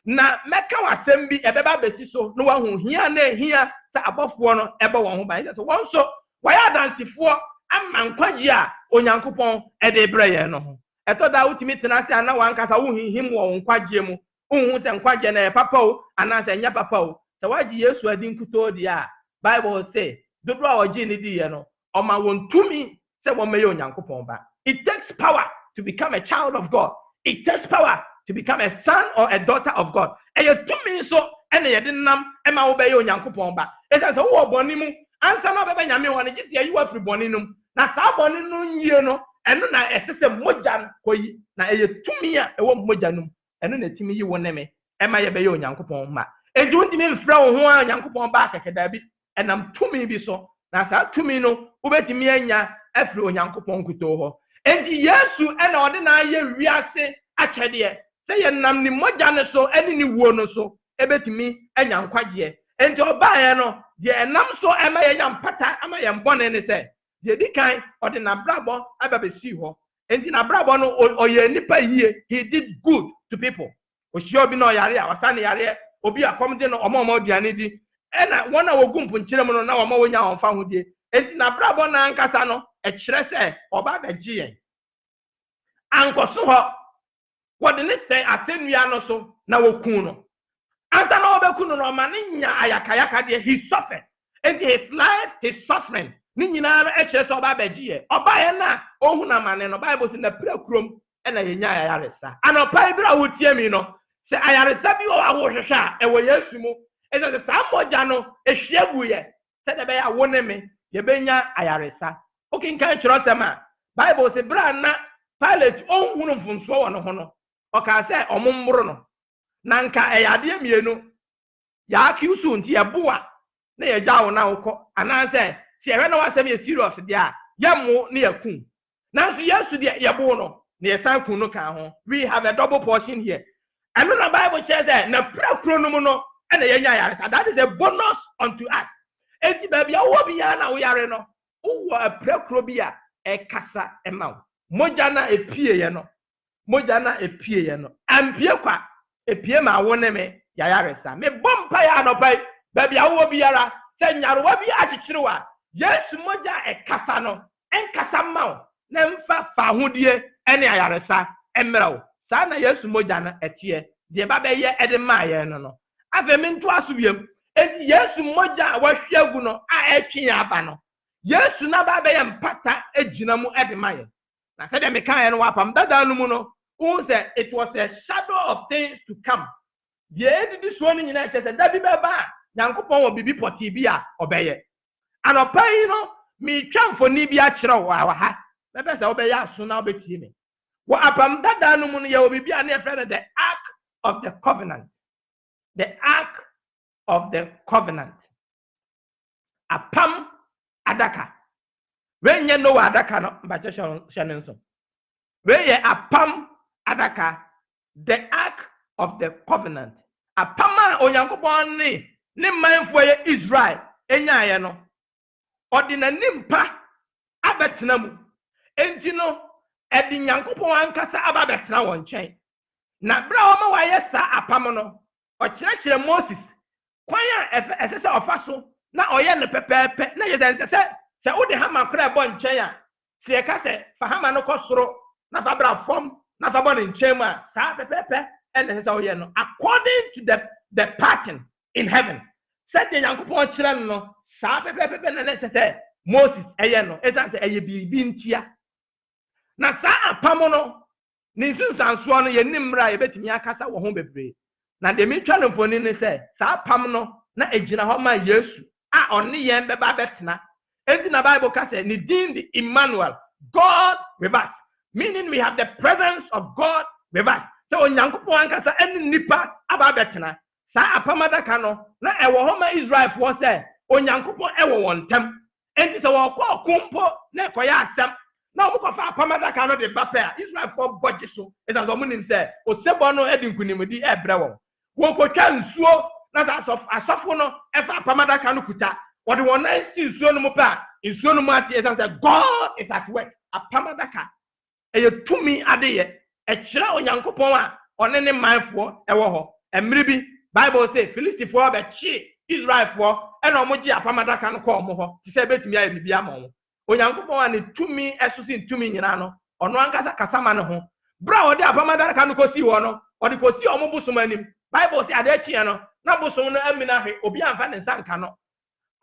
na meka wasem bi ebeba besi so no wahu hia na hia sa abofo no ebe won ho ban so won so waya dansifo ama nkwaji a onyankopon ede breye no ho eto da utimi tena se ana wankasa wo hihim wo nkwaji mu unhu te nkwaji na papa o ana se nya papa o se waji Yesu adin kutodi a Bible say dodo a oji ni di ye no o ma won tumi se wo meye onyankopon ba. It takes power to become a child of God. It takes power to become a son or a daughter of God. And you do me so, and you didn't know, and I obey you, Yankupon. It has a war bonimu, and some of the Yami want to get you up for boninum. Now, Saboninu, you know, and then I assist a mojan for you. Now, you to me, a won't mojanum, and then to me, you won't name me. Am I obey you, Yankupon? And don't mean throw one Yankupon back at David, and I'm to me be so. Now, that to me, no, obey me, and ya, every Yankupon kuto. And Yesu and ordinary react achede say nam ni moja ne so eni ni wo no so ebetimi anya nkwaje enti obaye no de enam so ema ye yampata ama ye mbone ne say de dikan ode na brabo ababesi ho enti na brabo no oye nipa yie. He did good to people. Oshi obi no yare a wasane yare obi akomde no omo aduane di ena wona wogumpu nkire mu no na omo wonya onfa ho die enti na brabo na nkasa no e kire say oba baji yen ankoso ho wode ne say asenua no so na wokun no anta na obeku no ma ne nya ayakayaka de he suffered and his life his suffering ni nyina e kire say oba baji ye oba ye na ohun na mane no Bible say na prakrom e na ye nya ayaresa anopa bra wotie mi no say ayaresa bi o awohwehwa e wo Yesu mu e say sa moja no ehwiagu ye say de be ya wo ne me ye benya ayaresa okay nkan kire sema Bible say bra na Pilate ohunu mfunso wo no ho no oka say omombro no na nka eyade mienu ya akiusu nti eboa na ye jawo na wokọ ana say se ehwe na wasem ye serious dia yemo na yakun na so Yesu dia yebo no na ye san kun no kan ho. We have a double portion here. And the Bible says that na prakro no no and ye nya yare. That is a bonus unto us. Enti baby awo bi ya na wo yare no wo prakro bi a e kasa e ma moja na epie ye no moja na epie ye no ampie kwa epie ma wo ne me ya yare sa me bompa ya no bai baby awo bi yara se nyarowa bi achichirewa Yesu moja e kasa no en kasa ma na mfa fa hodie ene ayare sa emrawo sa na Yesu moja na etie de ba be ye ede ma ye no no ave me nto asubiem enti Yesu moja wa hwiagu no a etwe ya aba no Yesu na ba be ye mpata ejina mu ede ma ye na said me kan no wapam dada no mu no who said it was a shadow of things to come. Ye did so ni nyina said da bi be ba Nyankopon wo bibi poti bi a obeye anopai no mi twamfo ni bi a kire wo ha be be say obeye aso na obetie me wo apam dada no mu no ye obibi a na efre the ark of the covenant. The ark of the covenant apam adaka when you know adaka no but shanon so when ye apam adaka the ark of the covenant apama onyankopon ni manfo ye Israel enya ye no odina nimpa abetena mu enti no edi nyankopon ankasa ababetena won chen na bra o ma waye sa apam no o kire Moses kwan a ese ofa so na oye ne pepepe na ye se odi hama kra bo nchen a se ka se fa hama no kosoro na fa bra fom na fa bo nchen ma sa pepepe and se oye no according to the pattern in heaven said the yankopon kire no sa pepepe na se Moses eye no e say eye bibi ntia na sa apam no ni sunsanso no ye nimra ye betimi akasa wo ho bebre na de metwa no foni ni se sa apam no na ejina ho ma Yesu a oni yen beba betena enti na Bible ka say ni din the Emmanuel, God with us, meaning we have the presence of God with us. So onyankopon ankasa eni nipa aba betena sa apam adaka no na ewo ho ma Israel for say onyankopon ewo won tam enti so wo ko kumpo na ekoya asem na omo ko fa apam adaka no de bape a Israel for bodge so it as omo nim say osebo no edi nkunimdi ebre wo ko twa nsuo na that of asafo no efa apam adaka no kuta what the one night nsuo no mo pa nsuo no mo ati it say God is at work apam adaka eye tumi adeye e kire onyankopon a one ne manfo ewo ho emre bi Bible say Filistifo be chi Israel for and omo gi apam adaka no ko omo ho ti say betumi aye bibia ma omo onyankopon a ne tumi esusin tumi nyina no ono ankasa kasama ne ho bra odi apam adaka no ko si wo no odi ko si omo busum anim Bible say ade chi no na busum no amina he obi anfa ne nsanka no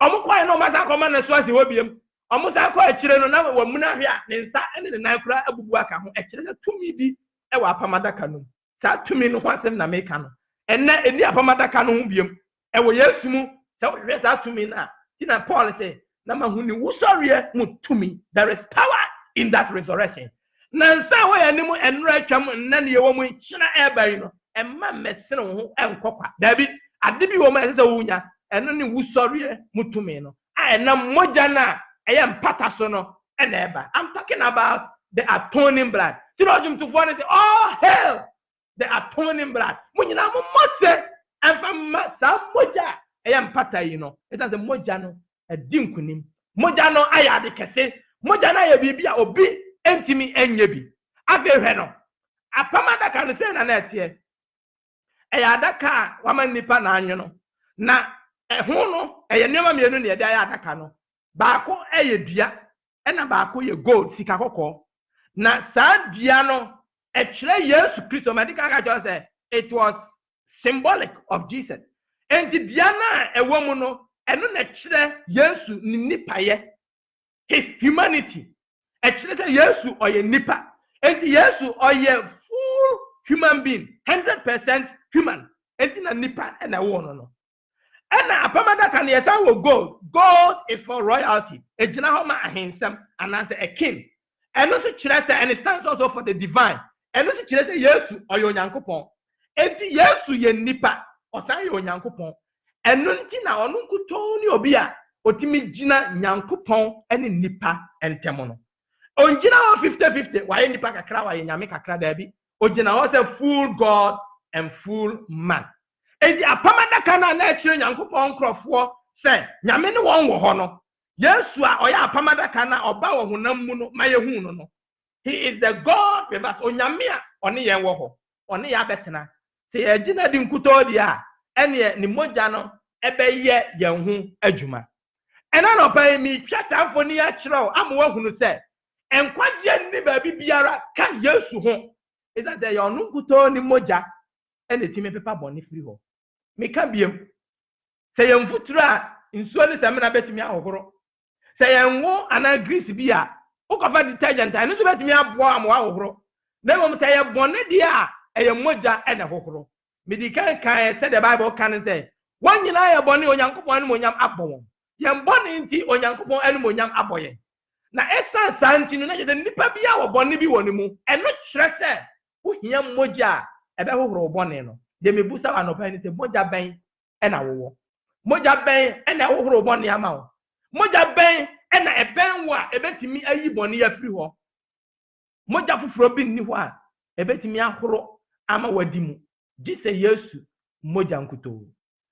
omo kwai no masa ko man so asi hobiem omo sa ko akire no na wa muna hwe a ne nsa ene ne nan kura abubu aka ho akire na tumi bi e wa apam adaka no sa tumi no kwasem na meka no enne eni apam adaka no ho biem e wo Yesu mu sa hwe sa tumi na tina Paul say na mahuni wusoriye mu tumi there is power in that resurrection na nsa wo ya nimu enra atwam nna ne yewo mu china eba no emma mesene ho enkokwa dabi ade bi wo ma sese wo nya eno ne wusoriye mu tumi no a na moja na eye mpata so no ena eba I'm talking about the atoning blood tirojum to for say oh hell the atoning blood munyina mo mose emfa ma sa moja eye mpata yi no it is the moja no edinkunim moja no aya de kese moja na ya bibia obi entimi enye bi abehwe no apam adaka no se na na etie eya adaka wama nipa na anyo no na eho no eye nema mienu ne ede aya adaka no baako eye dua ena baako ye gold sika kokko na saa dua no e kire Yesu Kristo medika ka jo say it was symbolic of Jesus and dua na ewo mu no eno na kire Yesu ni nipaye his humanity e kire say Yesu oye nipa and Yesu oye full human being 100% human and na nipa na wo no ena apam adaka na yesan wo gold is for royalty ejina ho ma ahensem and as a king eno so kire say and it stands also for the divine eno so kire say Yesu oye onyankopon enti Yesu ye nipa osan ye onyankopon eno nti na onu nkuto ni obi a otimi gina nyankopon ene nipa entemo no onjina 50-50 waye nipa kakra waye nyame kakra dabi ogina ho say full God and full man enti apam adaka na akire nyankopon krofo say nyame ne won wo ho no Yesu a oya apam adaka na oba wo honam mu no maye hu no he is the God with us onyame a one yen wo ho one ya betena say agina di nkuto di a ene ni moja no ebe ye yen hu adwuma ena no pa mi twatamfo ni a kire am wo hunu say enkwaje ni ba biara ka Yesu ho is that the yon nkuto ni moja ene timi pepa boni free ho me ka biem say yen futura nsuo ni semena betimi ahohoro say yen wo ana grease bi a ukofa detergent anu so betimi abo am wa ahohoro na mo say ye boni dia eye moja ene hohoro me di kan say the Bible can say wan nyina ye boni onyankopon anu monyam abon yen boni nti onyankopon anu monyam aboye na esa santi no na je nipa bia wo boni bi woni mu eno kire se wo hia moja ebe hohoro boni no de me busa wa no pa ni se moja ben ena wowo moja ben ena hohoro boni ama wo moja ben ena eben wo a ebetimi ayi boni ya firi ho mogya foforo bi nni ho a ebetimi ahoro ama wadimu gise Yesu mogya nkuto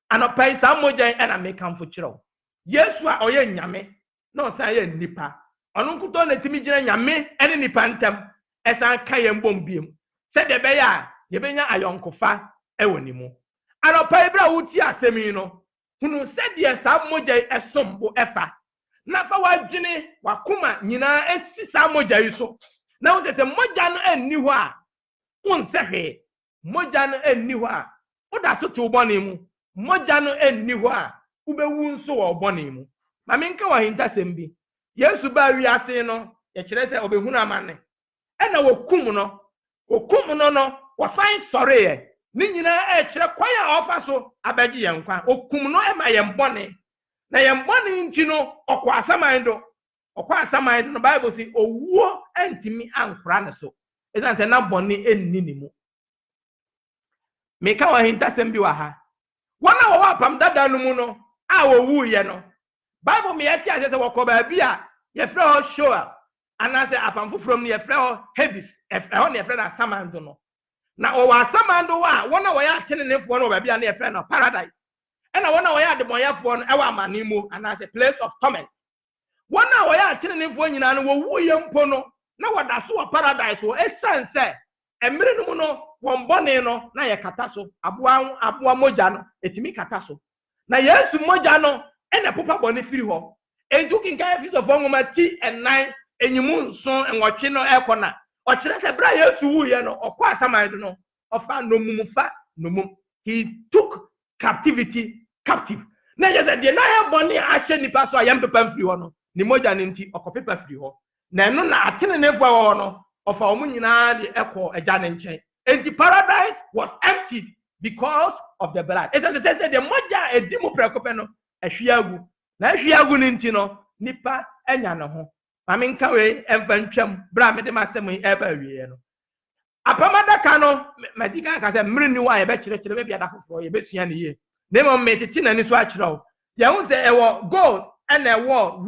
anopai sa mogya ena mekamfo kyerɛw Yesu a oye nyame na osan ye nipa ono nkuto na timi gina nyame ene nipa ntam esan ka ye mbom biem se de be ya ye benya ayonkofa ewoni mu anopai bra wuti asemi no hunu se de sa mogya esombo efa na fa wagene wakoma nyina esi sa mogya yi so na wo tete mogya no enni ho a wonsehe mogya no enni ho a oda so to bone mu mogya no enni ho a ubewu nso wo bone mu ma menka wa hinta sembi Yesu ba wi ase no ye kire se obehunu amane ena wokum no no wo fan sore ye ni nyina kire kwaya ofa so abaji ye nkwa okum no ema ye mbone na ye mbone nti no okwa asaman do no Bible say owuo antimi ankra ne so ezante na bone enni ni mu meka wa hinta sembi wa ha wana wo apam dada no mu no a wo wu ye no Bible me yati ase se wo ba bia ye frɛ ho show anase apam from ne ye frɛ ho Hades ho ne ye frɛ na samando no na wo asamando wa wona wo ya tene ne fo no ba bia ne ye frɛ no paradise ena wona wo ya de boyefo no ewa amane mu anase place of torment wona wo ya tene ne fo nyina no wo wu ye mpo no na wada so paradise wo esanse emire no mu no won bone no na ye kata so aboa mogya no etimi kata so na Yesu mogya no ena popa bone firi ho enju kinka efiso fo nwoma ti enan enyimu nso enwotwe no ekona o kire se bra Yesu wu ye no okwa asaman do no ofa nomumufa nomum he took captivity captive na je de na he bone ahye nipa so ayem pepa firi ho no ni mogya ne nti okopepa firi ho na eno na atene ne bua ho no ofa omu nyina de eko eja ne nchen enti paradise was emptied because of the blood it says the mogya edimu prekope no ehwiagu na ehwiagu ne nti no nipa enya ne ho mame nka we emfantwam bra me de masem eba wie no apamadaka no madika ka se mri ni wa ye be kire be bia da foforo ye be sua ne ye ne mo metiti na ni so a kire ye hu se ewo gold and ewo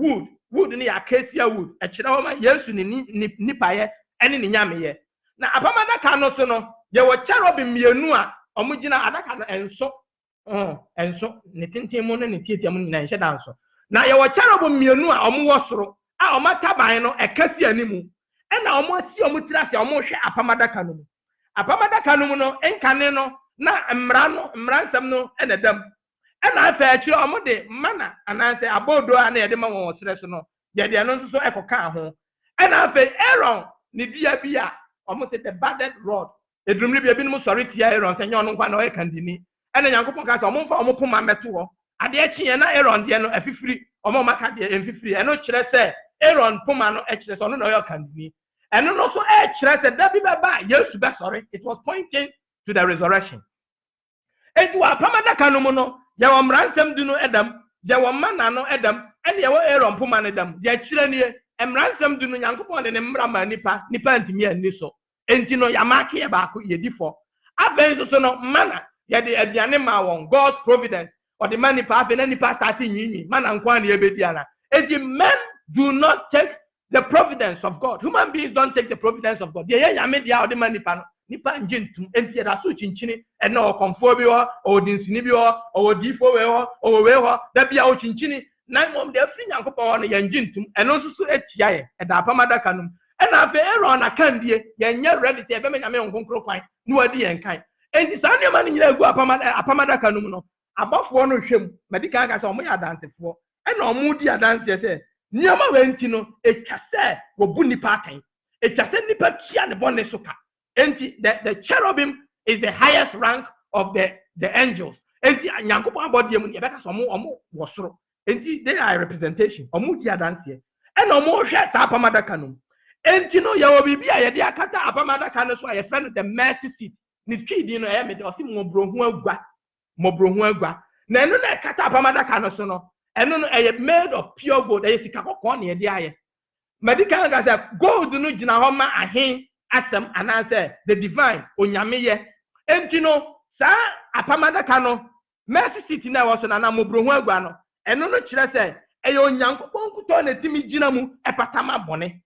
wood ni acacia wood e kire ho ma Yesu ni nipa ye ene ni nyame ye na apamadaka no so no ye wo cherubim mienu a omugina adaka no enso ne tintin mu ne tietia mu nyina nhye danso na ye wo cherubim mienu a omwo soro a omataban no ekasi animu ena omosi omutira se omohwe apamadaka no mu apamadaka no mu no enkane no na mmransam no ena dam ena afa akiri omode mana ananse abodo a na ye de ma won sere so no ye de no nso ekoka ho ena afa Aaron ni bia omote the budded rod edrumri bia binum sori tia Aaron se nyon nkwa na o ekandini ena Nyankopon ka se omomfa omopoma meto ho ade akye na Aaron de no afifiri omomaka de enfifiri eno kire se Aaron poma no ekire se ono na o kandini eno no so ekire se da bi baba Yesu be sorry it was pointing to the resurrection edu apamadaka no mu no ye wo mransam du no edam ye wo mana no edam ene ye wo Aaron poma no edam ye kire ne mransam du no Nyankopon de ne mmra ma nipa ntimi ani so enti no yamake ye ba ko ye difo aben so no mana ye de aduane ma won God's providence or the money pa aben nipa start nyinyi mana nkwa na ye bedi ana enti men do not take the providence of God. Human beings don't take the providence of God. Ye yame dia o de money pa no nipa ngintum enti da so chinchini e na o konfo bi ho o dinsini bi ho o difo we ho o we ho da bia o chinchini na mom de afri Nyankopon no ye ngintum eno nso so atia ye e da apamadaka no e na afa Aaron akandie ye nya ready te be me nyame nkonkro kwan no wadi ye nkan enti sa ne ma ni nyina egu apamadaka no no abafo no hwem medika ka se omo ya dansefo e na omo di adanse se nyama wenti no etwase wo bu nipa atan etwase nipa tia ne bonne soka enti the cherubim is the highest rank of the angels enti Nyankopon abode mu ye beka so omo wo soro enti they are representation omo di adanse e na omo hwe ta apamadaka no enti no ye wo bibia ye de akata apamadaka no so ye friend the mercy seat ni twidi no ye me de osi mobrohu agua na eno na kata apamadaka no so no eno no made of pure gold sika kokko na ye de aye medical ga say gold no gina ho ma ahen asem ananse the divine onyame ye enti no sa apamadaka no mercy seat na wo so na mobrohu agua no eno no kire say eyo nyankopon kuto na timi gina mu epatama bone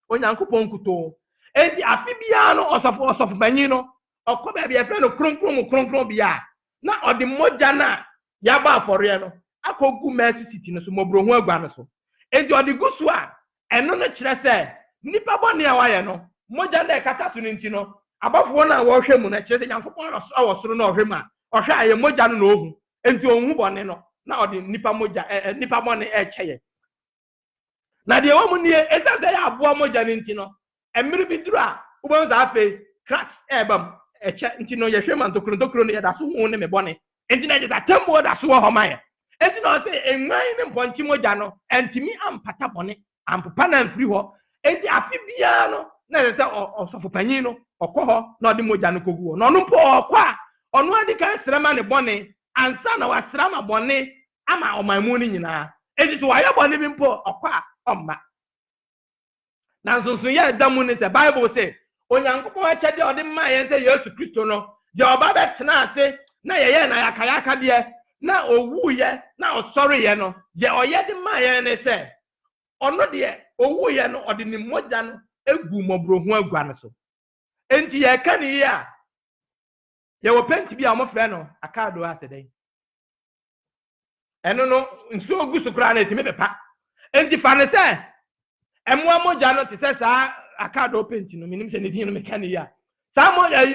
onyankopon kuto enti afi bia no osofo banyi no okoba bia fe no kronkron bia na odi moja na ya ba afore no akogu mercy city no so mobrohu agua no so enti odi gusu a eno no kire se nipa bone a waye no moja na ekata so nti no abafo na wo hwe mu na kire se nyankopon awosoro na ohwe mu a ohwe aye moja no na ohu enti onhu bone no na odi nipa moja nipa bone cheye na de wo mu nie esase ya abo moja ni nti no emiri biduru a wo za afa crack ebam eche nti no yehwe man tokro no yeda so hu ne me bone enti na jeta tembo da so ho maye enti no se enwan ne mponchi moja no entimi ampata bone ampopa na mfiri ho enti afi bia no na se osofo panyin no okoho na odi moja no kogu no no mpo okwa onu adi kan srama ne bone ansa na wasrama bone ama omamu ni nyina enti so waye bone bi mpo okwa omma na nso ye damu ne se Bible say onyankopon achede odi mma ye se Yesu Kristo no je oba betena ase na ye na yakayaka de na owu ye na osori ye no je oye de mma ye ne se ono de owu ye no odi ni moja no egu mobrohu agua no so enti ye ka ni ya ye wo penti bia mo frɛ no akado asede eno no nso ogu sukura na etime bepa enti fa ne se emwa moja no te se sa akado penti no minim se ne din no meka ni ya sa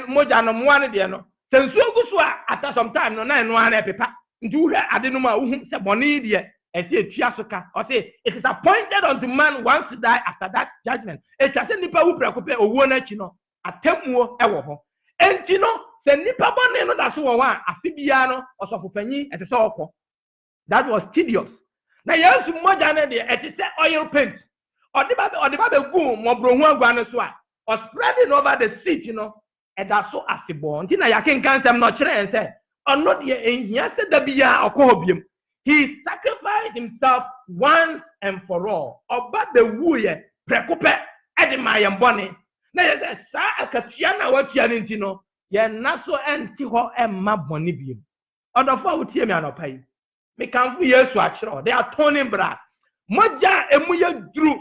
moja no mwa ne de no se nso ogu so a ata sometime no na eno ana epepa nti wo hwɛ ade no ma wo hu se bɔne de esi etua so ka o say it is appointed unto man once to die after that judgment se nipa wu prekope owuo na chi no atemuo ewo ho enti no se nipa bɔne no da so wo a afibia no osofo panyi ete se okɔ that was tedious na Yesu moja ne de ete se oil paint odiba be gu mobrohu agua no so a or spreading over the seat eda so asibo nti na yakin kansem no kire en se ono de enhia se da bia okɔ biem. He sacrificed himself once and for all. Oba the wuye prekope edi mayembone. Na ye say sa akatua na watua ne nti no ye naso enti ho emma bone biem. Odofo wotie me anopai. Me kanfu Yesu akire the atoning blood. Moja emu ye duru.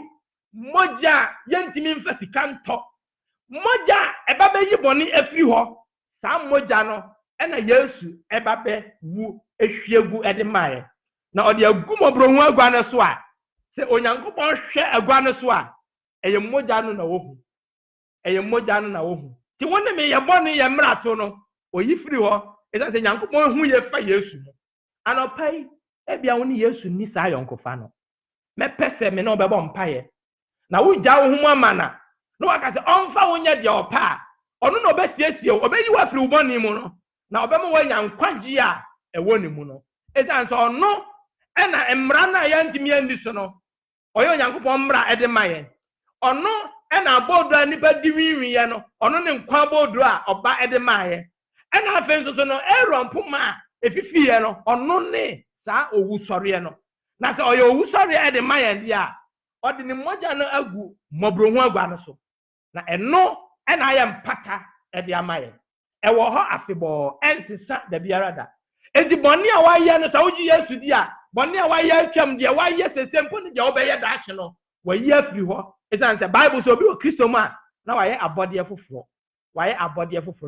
Moja ye ntimi mfa sikanto. Moja eba be yi bone afiri ho. Sa moja no ena Yesu eba be wu ehwiegu edi maye. Na odi agumobrohu agua no so a se onyankopon hwe agua no so a eye moja no na wohu eye moja no na wohu ti wonne me ye bone ye mrato no oyifiri ho esa se nyankopon hu ye fa Yesu no anopai ebia woni Yesu ni sa yonkofa no me pese me no bebo mpaye na wugya wo hu amana no waka se onfa wonya de opa ono no obesiesie obeyi wa firi uboni mu no na obemo wa nyankwagye a ewo ni mu no esa so no ena emra na ya ntimi andi so no oyo nyankopon mra ede maye ono ena abodra nipa diwiwi ye no ono ne nkwa abodra a oba ede maye ena afenso so no erompoma efifi ye no ono ne sa owu sori no na se oyo owu sori ede maye dia odi ni moja no agu mobrohu agua no so na eno ena aye mpata ede amaye ewo ho afebo ensisa da biarada edi boni a waye no sa oji Yesu dia boni a waye atwam dia waye sesempo ne dia obeye da ahye no waye afiri ho esan se Bible so obi o Kristo ma na waye abode foforo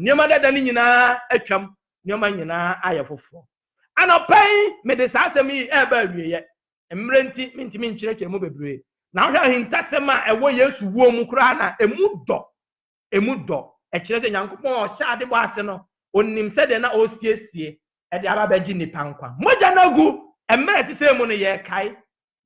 nioma dada ni nyina atwam nioma nyina aye foforo anopai me de sasem yi eba awieye emrenti mintimi nkyereke mu bebre na hwa hintasema ewo Yesu wo mu kura na emu dɔ ekyereke nyankopon o sha ade bo ase no onim se de na o siesie ede aba baji ni pankwa moja nagu emre ti se mu no ye kai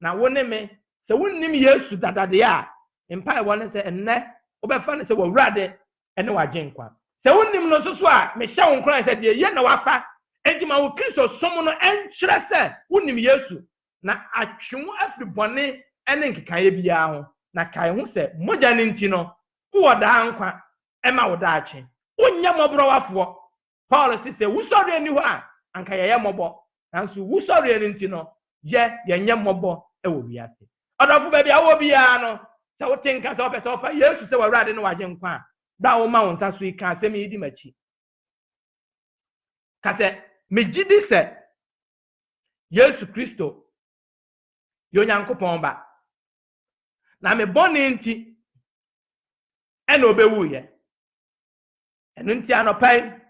na wone me se wonnim Yesu dadade a empa e wone se enne obefa ne se wawrade ene wagenkwa se wonnim no so a me hye won kran se de ye na wafa ejima wo Kristo som no enkyere se wonnim Yesu na atwemu afribone ene nkekaye bia ho na kai ho se moja ne nti no wo da nkwa ema wo da ache wonya mobro wafo Paul say wusori ani ho a anka ye mobo nanso wusori ani nti no ye nye mobo e wo biase odofo ba bia wo bia no se wo tinka se opese ofa Yesu se wawrade no waje nkwa da wo ma won taso ika asem yidi machi ka se megidi se Yesu Kristo Yo Nyankopɔn ba. Na me bɔne nti ɛna obewu ye. Ɛno nti anɔpa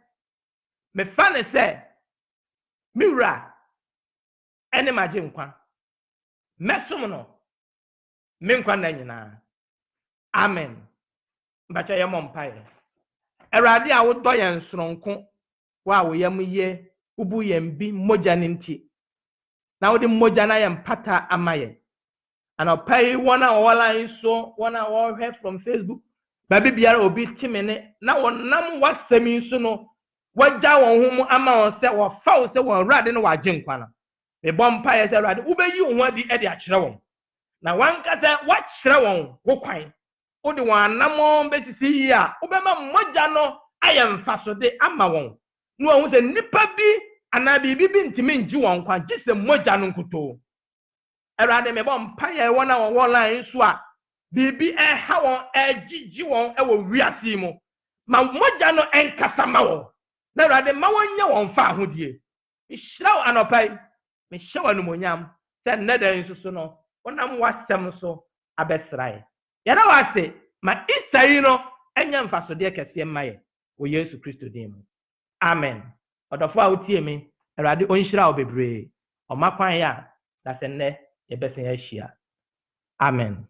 me fa ne sɛ me wura ɛne magye nkwa. Mɛsom no me nkwa na nyinaa. Amen. Mbacha yɛ mɔ mpaeɛ. Awurade a wodɔ yɛn soronko wa wo yam ye ubu yɛn bi mogya ne nti. Na wode mogya na yɛn pata ama yɛn. Anɔpa yi wɔn a wɔwɔla so wɔn a wɔhwɛ from Facebook baabi biara obi time ne na wɔnam wasɛm yi so no wɔgya wɔn ho mu ama wɔn sɛ wɔfa wo sɛ wɔn Awurade no wagye nkwa no. Mebɔ mpaeɛ sɛ Awurade wobɛyi wo ho adi de akyerɛ wɔn. Na wankasa wakyerɛ wɔn wo kwan. Wode wɔn anamɔ bɛsisi yi a wobɛma mogya no ayɛ mfasode ama wɔn. Na wɔn sɛ nipa bi anaa biribi bi ntimi ngye wɔn nkwa gye sɛ mogya no nkutoo. Awurade mebɔ mpaeɛ wɔn a wɔwɔ line so a biribi ɛha wɔn ɛgyegye wɔn ɛwɔ wiase mu. Ma mogya no ɛnkasa ma wɔn. Na Awurade ma wɔn nyɛ wɔn fa ahodie. Mehyira wo anɔpa yi. Mehyɛ wo animonyam sɛ nnɛda yi nso so no wonam wasɛm so abɛsrae. Yɛda wase ma Easter yi no ɛnyɛ mfasodeɛ kɛseɛ mma yɛ wɔ Yesu Kristo din mu. Amen. Ɔdɔfo a wotie me, Awurade ɔnhyira wo bebree. Ɔma kwan yɛ a da sɛ nnɛ yɛbɛsen ahyia. Amen.